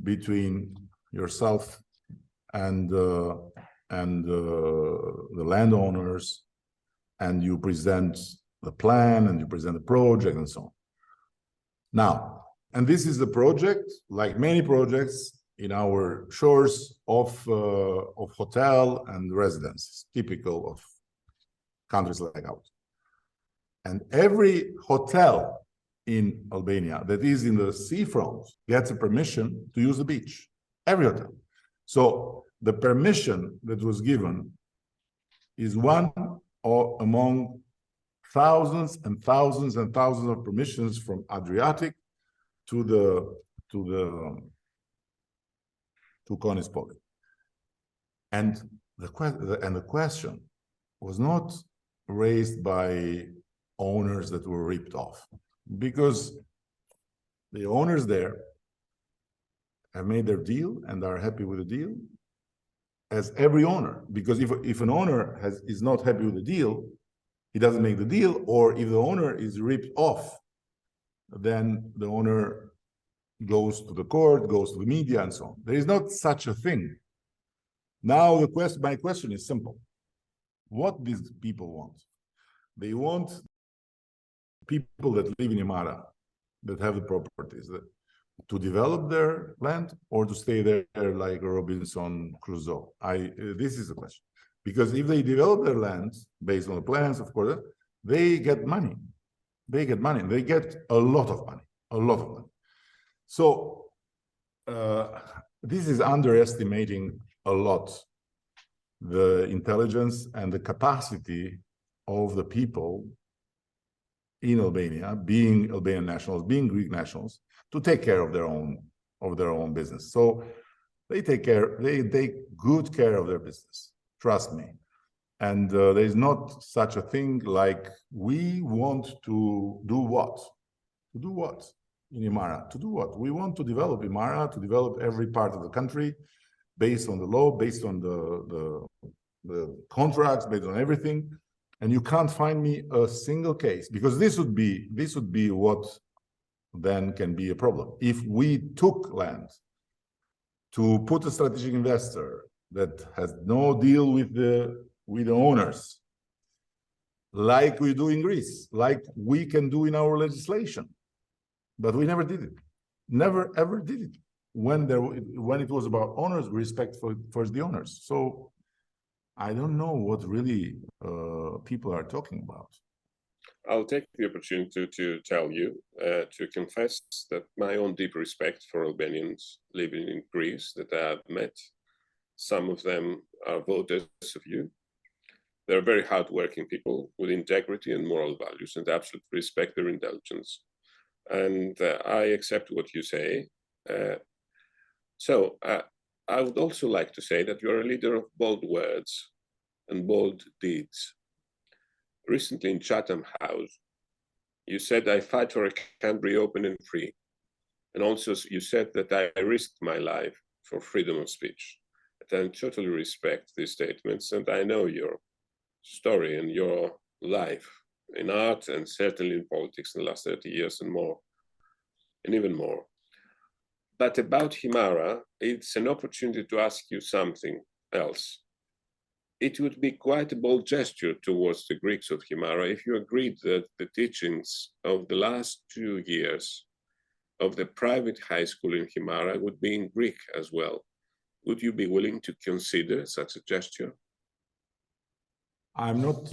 between yourself and the landowners, and you present the plan and you present the project and so on. Now, and this is the project, like many projects in our shores of hotel and residences, typical of countries like ours. And every hotel in Albania that is in the seafront gets a permission to use the beach. Every hotel. So the permission that was given is one among thousands and thousands and thousands of permissions from Adriatic to Konispoli. And the question was not raised by owners that were ripped off, because the owners there have made their deal and are happy with the deal, as every owner. Because if an owner is not happy with the deal, he doesn't make the deal, or if the owner is ripped off, then the owner goes to the court, goes to the media, and so on. There is not such a thing. Now, my question is simple. What these people want? They want people that live in Imara, that have the properties, to develop their land, or to stay there like Robinson Crusoe? This is the question. Because if they develop their land based on the plans, of course, they get money. They get money. They get a lot of money. A lot of money. So this is underestimating a lot the intelligence and the capacity of the people in Albania, being Albanian nationals, being Greek nationals, to take care of their own business. So they take good care of their business. Trust me. And there is not such a thing like, we want to do what? To do what in Imara? To do what? We want to develop Imara, to develop every part of the country based on the law, based on the contracts, based on everything. And you can't find me a single case, because this would be what then can be a problem. If we took land to put a strategic investor that has no deal with the owners, like we do in Greece, like we can do in our legislation, but we never did it. Never ever did it. When it was about owners, respect for the owners. So I don't know what really people are talking about. I'll take the opportunity to tell you, to confess that my own deep respect for Albanians living in Greece that I have met. Some of them are voters of you. They're very hardworking people with integrity and moral values, and absolutely respect their intelligence. And I accept what you say. So I would also like to say that you're a leader of bold words and bold deeds. Recently in Chatham House, you said, "I fight for a country open and free." And also you said that I risked my life for freedom of speech. And I totally respect these statements, and I know your story and your life in art and certainly in politics in the last 30 years and more, and even more. But about Himara, it's an opportunity to ask you something else. It would be quite a bold gesture towards the Greeks of Himara if you agreed that the teachings of the last 2 years of the private high school in Himara would be in Greek as well. Would you be willing to consider such a gesture? I'm not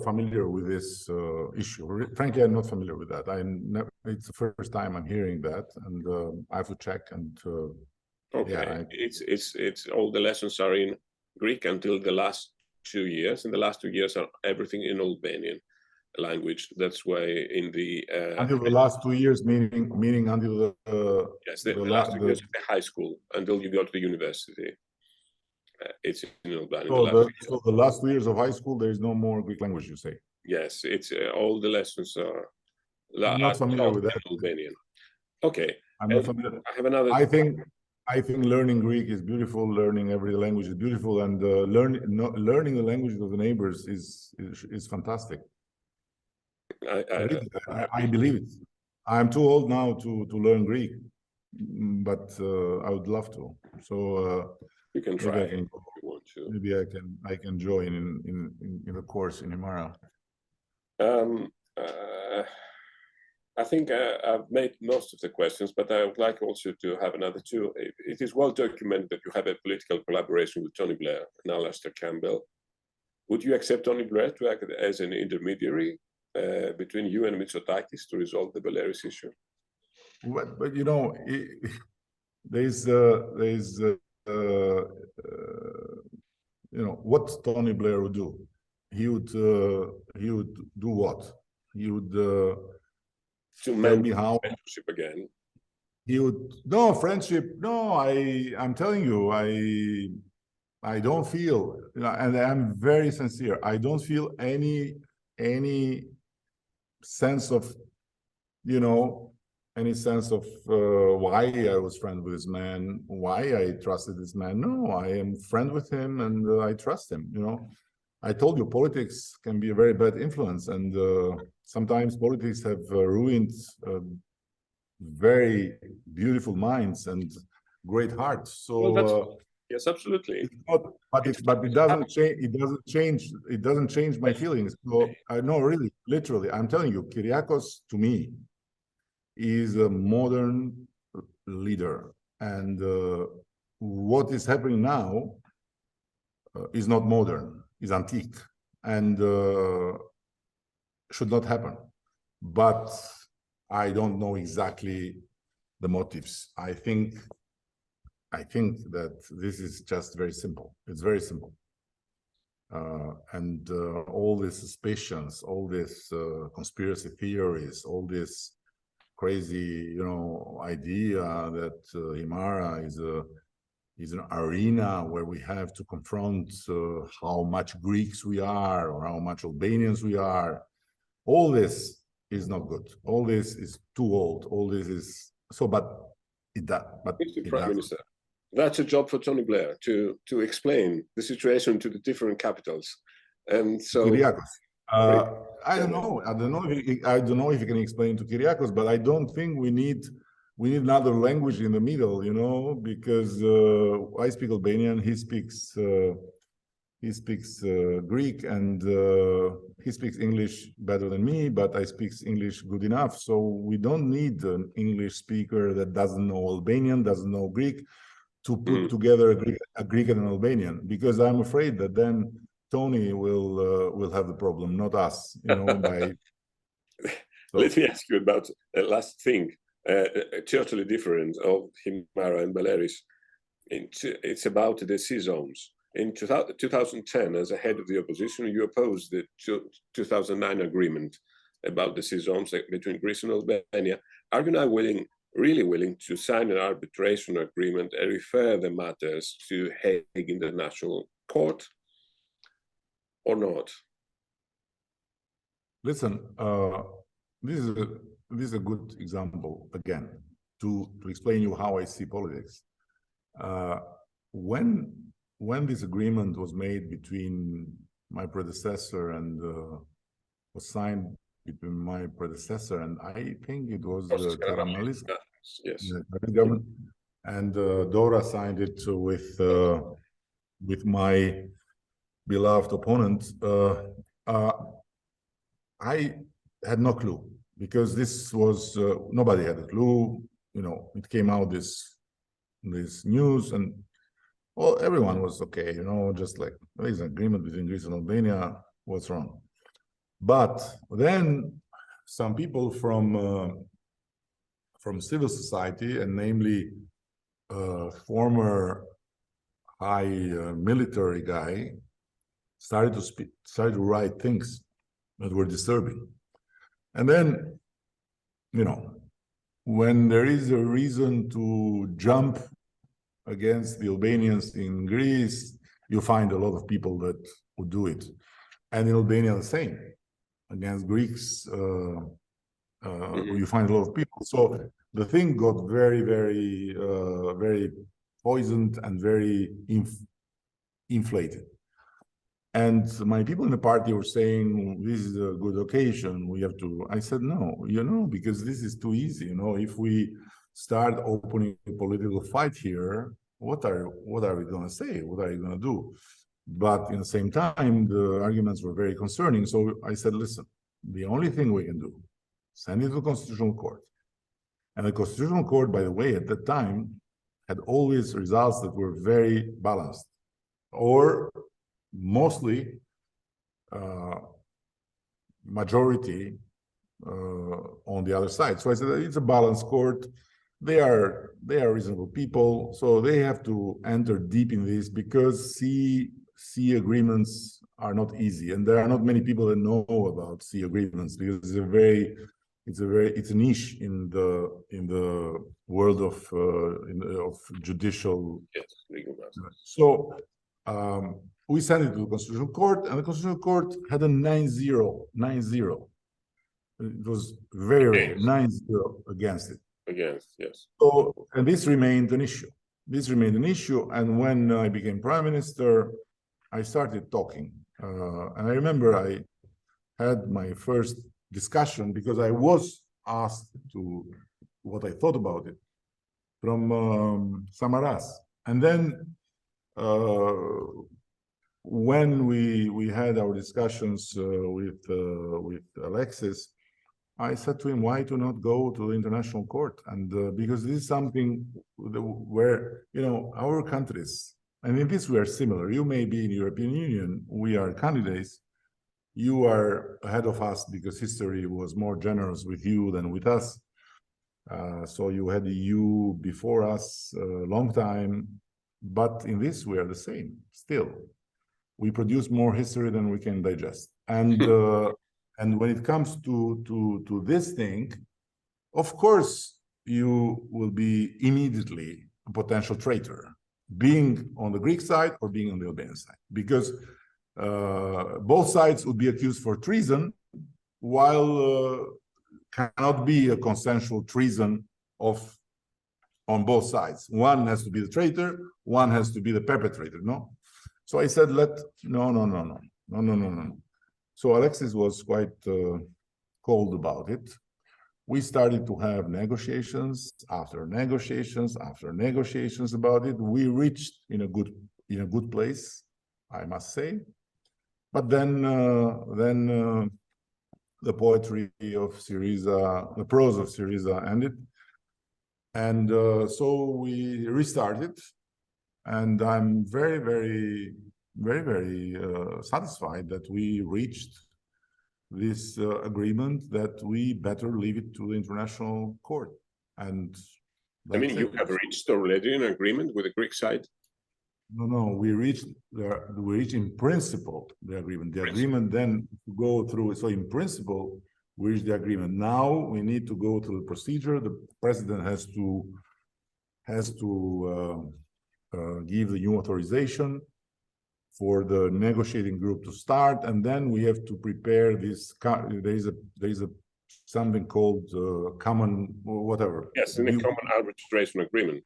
familiar with this issue. Frankly, I'm not familiar with that. It's the first time I'm hearing that, and I have to check. And okay, yeah, it's all the lessons are in Greek until the last 2 years, and the last 2 years are everything in Albanian language. That's why in the until the last 2 years, meaning until yes, the last 2 years of the high school until you go to the university. It's in Albanian. So the last 2 years of high school, there is no more Greek language, you say? Yes, it's all the lessons are. I'm not familiar with that. Albanian. Okay, I'm not familiar. I have another. I think learning Greek is beautiful. Learning every language is beautiful, and learning the languages of the neighbors is fantastic. I believe it. I'm too old now to learn Greek, but I would love to. So you can try if you want to. Maybe I can join in the course in Himara. I think I've made most of the questions, but I would like also to have another two. It is well documented that you have a political collaboration with Tony Blair and Alastair Campbell. Would you accept Tony Blair to act as an intermediary between you and Mitsotakis to resolve the Beleri issue? But you know, you know what Tony Blair would do. He would do what? He would to tell me how friendship again. He would friendship. No, I'm telling you, I don't feel, and I'm very sincere. I don't feel any sense of, any sense of why I was friends with this man, why I trusted this man. No, I am friend with him and I trust him. I told you politics can be a very bad influence, and sometimes politics have ruined very beautiful minds and great hearts. So yes, absolutely. But it doesn't change. It doesn't change my feelings. So no, really, literally, I'm telling you, Kyriakos to me is a modern leader, and what is happening now is not modern, is antique, and should not happen. But I don't know exactly the motives. I think that this is just very simple. It's very simple. And all these suspicions, all these conspiracy theories, all this crazy, idea that Himara is an arena where we have to confront how much Greeks we are or how much Albanians we are. All this is not good. All this is too old. All this is so, but it does. But Mr. Prime Minister, that's a job for Tony Blair to explain the situation to the different capitals. And so, Kyriakos, I don't know. I don't know if you can explain to Kyriakos, but I don't think we need another language in the middle, because I speak Albanian, he speaks Greek, and he speaks English better than me, but I speak English good enough. So we don't need an English speaker that doesn't know Albanian, doesn't know Greek, to put together a Greek and an Albanian, because I'm afraid that then Tony will have the problem, not us, by So, let me ask you about the last thing, totally different of Himara and Beleri. It's about the sea zones. In 2010, as a head of the opposition, you opposed the 2009 agreement about the sea zones between Greece and Albania. Are you now really willing to sign an arbitration agreement and refer the matters to Hague International Court, or not? listen, this is a good example again to explain you how I see politics. When this agreement was made between my predecessor and was signed between my predecessor and I think it was Karamelis, yes, government, and Dora signed it with my beloved opponent. I had no clue, because this was nobody had a clue. You know, it came out this news, and well, everyone was okay. You know, just like there is an agreement between Greece and Albania. What's wrong? But then some people from civil society, and namely former high military guy, started to write things that were disturbing. And then, you know, when there is a reason to jump against the Albanians in Greece, you find a lot of people that would do it. And in Albania, the same. Against Greeks, you find a lot of people. So the thing got very, very, very poisoned and very inflated. And my people in the party were saying, this is a good occasion, we have to. I said, no, you know, because this is too easy. You know, if we start opening a political fight here, what are we going to say? What are you going to do? But in the same time, the arguments were very concerning. So I said, listen, the only thing we can do, send it to the Constitutional Court. And the Constitutional Court, by the way, at that time, had always results that were very balanced, or mostly majority on the other side. So I said, it's a balanced court. They are reasonable people, so they have to enter deep in this, because sea agreements are not easy, and there are not many people that know about sea agreements, because it's a niche in the world of judicial. Yes, legal matters. So we sent it to the Constitutional Court, and the Constitutional Court had a 9-0. It was very rare, 9-0 against it. Against, yes. So, and this remained an issue. And when I became prime minister, I started talking. And I remember I had my first discussion, because I was asked to what I thought about it from Samaras. And then when we had our discussions with Alexis, I said to him, why to not go to the International Court? And because this is something where, you know, our countries, and in this we are similar. You may be in the European Union, we are candidates. You are ahead of us because history was more generous with you than with us. So you had the EU before us a long time, but in this we are the same still. We produce more history than we can digest. And when it comes to this thing, of course, you will be immediately a potential traitor, being on the Greek side or being on the Albanian side, because both sides would be accused for treason, while cannot be a consensual treason on both sides. One has to be the traitor, one has to be the perpetrator, no? So I said, no. So Alexis was quite cold about it. We started to have negotiations after negotiations about it. We reached in a good place, I must say. But then the poetry of Syriza, the prose of Syriza ended, and so we restarted. And I'm very, very, very, very satisfied that we reached agreement, that we better leave it to the international court. And I mean, you have reached already an agreement with the Greek side? No, we reached in principle the agreement. The agreement then to go through. So in principle, we reached the agreement. Now we need to go through the procedure. The president has to give the new authorization for the negotiating group to start, and then we have to prepare this. There is a something called common whatever. Yes, in a common arbitration agreement.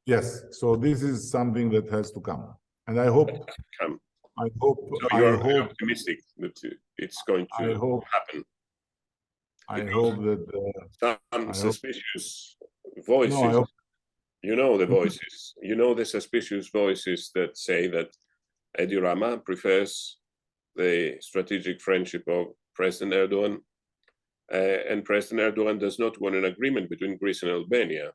Yes, so this is something that has to come, and I hope. So you're optimistic that it's going to happen. I hope that some suspicious voices. No, you know the voices. You know the suspicious voices that say that Edi Rama prefers the strategic friendship of President Erdogan, and President Erdogan does not want an agreement between Greece and Albania,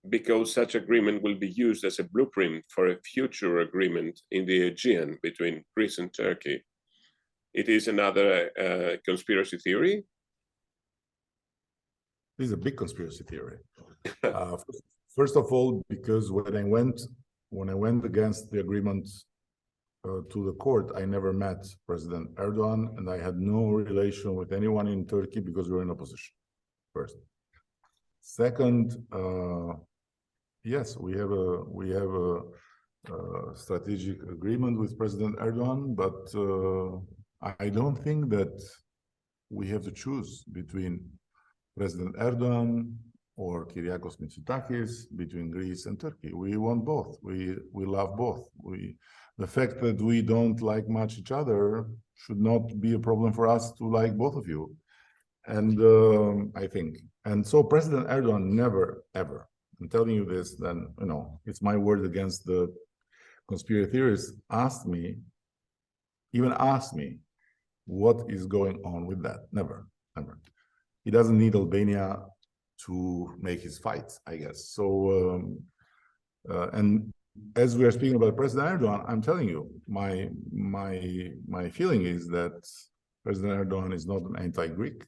because such agreement will be used as a blueprint for a future agreement in the Aegean between Greece and Turkey. It is another conspiracy theory. This is a big conspiracy theory. First of all, because when I went against the agreement to the court, I never met President Erdogan, and I had no relation with anyone in Turkey because we were in opposition. First. Second, yes, we have a strategic agreement with President Erdogan, but I don't think that we have to choose between President Erdogan or Kyriakos Mitsotakis, between Greece and Turkey. We want both. We love both. The fact that we don't like much each other should not be a problem for us to like both of you. And I think, and so President Erdogan never, ever, I'm telling you this, then, you know, it's my word against the conspiracy theorists, even asked me, what is going on with that? Never, never. He doesn't need Albania to make his fight, I guess. So, and as we are speaking about President Erdogan, I'm telling you, my feeling is that President Erdogan is not an anti-Greek.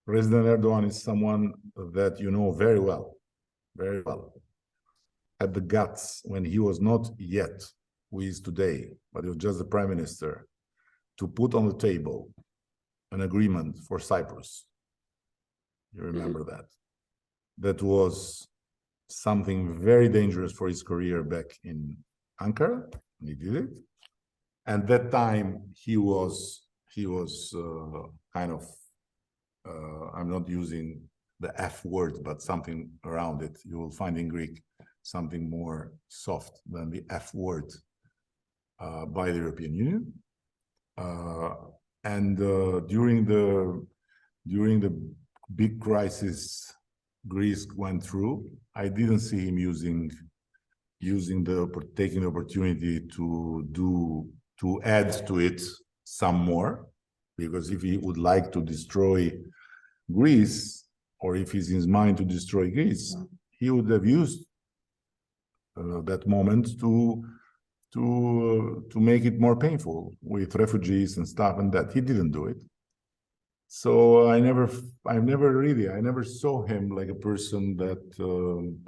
President Erdogan is someone that you know very well, had the guts when he was not yet who he is today, but he was just the prime minister, to put on the table an agreement for Cyprus. You remember that? That was something very dangerous for his career back in Ankara, and he did it. And that time he was kind of, I'm not using the F word, but something around it. You will find in Greek something more soft than the F word by the European Union. And during the big crisis Greece went through, I didn't see him taking the opportunity to add to it some more, because if he would like to destroy Greece, or if he's in his mind to destroy Greece, he would have used that moment to make it more painful with refugees and stuff, and that he didn't do it. So I never saw him like a person that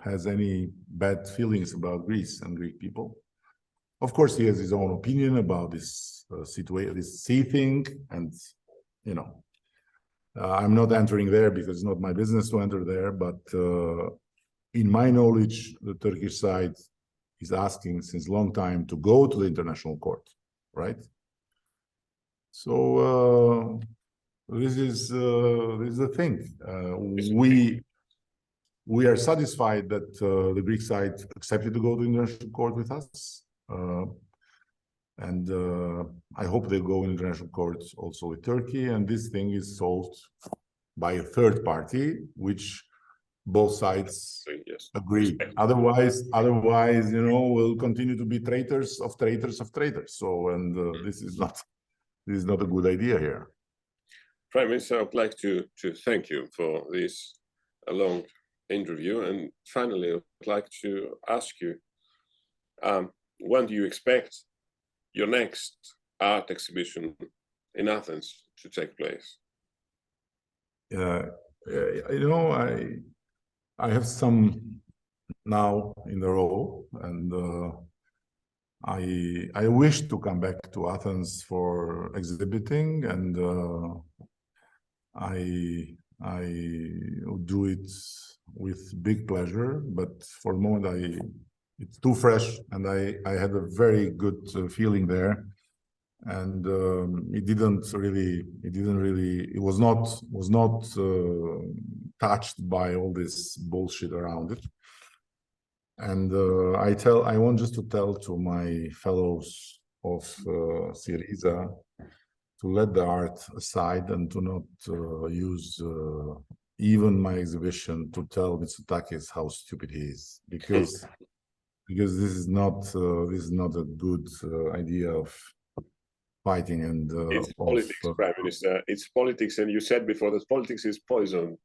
has any bad feelings about Greece and Greek people. Of course, he has his own opinion about this situation, this sea thing, and you know, I'm not entering there because it's not my business to enter there. But in my knowledge, the Turkish side is asking since a long time to go to the international court, right? So. This is the thing. We are satisfied that the Greek side accepted to go to the international court with us, and I hope they go in international court also with Turkey. And this thing is solved by a third party, which both sides agree. Otherwise, you know, we'll continue to be traitors of traitors of traitors. So, and this is not a good idea here. Prime Minister, I would like to thank you for this long interview. And finally, I would like to ask you, when do you expect your next art exhibition in Athens to take place? You know, I have some now in a row, and I wish to come back to Athens for exhibiting, and I would do it with big pleasure. But for the moment, it's too fresh, and I had a very good feeling there, and it was not touched by all this bullshit around it. And I want just to tell to my fellows of Syriza to let the art aside and to not use even my exhibition to tell Mitsotakis how stupid he is, because this is not a good idea of fighting and it's politics, Prime Minister. It's politics, and you said before that politics is poison.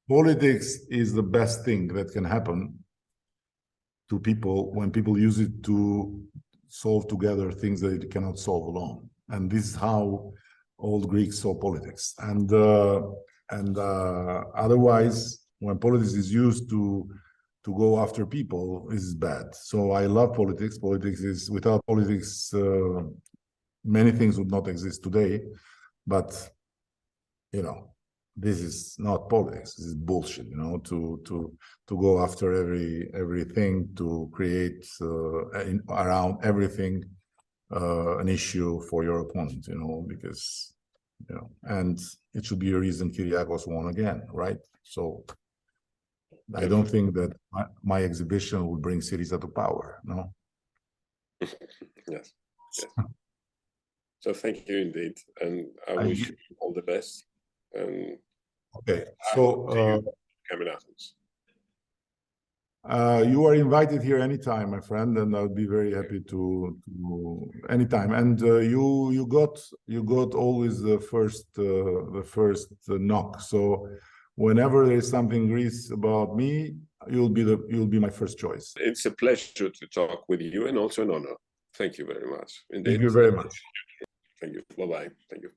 Politics is the best thing that can happen to people when people use it to solve together things that it cannot solve alone. And this is how old Greeks saw politics. And otherwise, when politics is used to go after people, this is bad. So I love politics. Without politics, many things would not exist today. But you know, this is not politics. This is bullshit. You know, to go after everything, to create around everything an issue for your opponent. You know, because and it should be a reason Kyriakos won again, right? So I don't think that my exhibition will bring Syriza to power. No. Yes. So thank you indeed, and I wish you all the best. Okay, so Athens. You are invited here anytime, my friend, and I'll be very happy to anytime. And you got always the first knock. So whenever there is something Greece about me, you'll be my first choice. It's a pleasure to talk with you, and also an honor. Thank you very much. Indeed. Thank you very much. Thank you. Bye-bye. Thank you.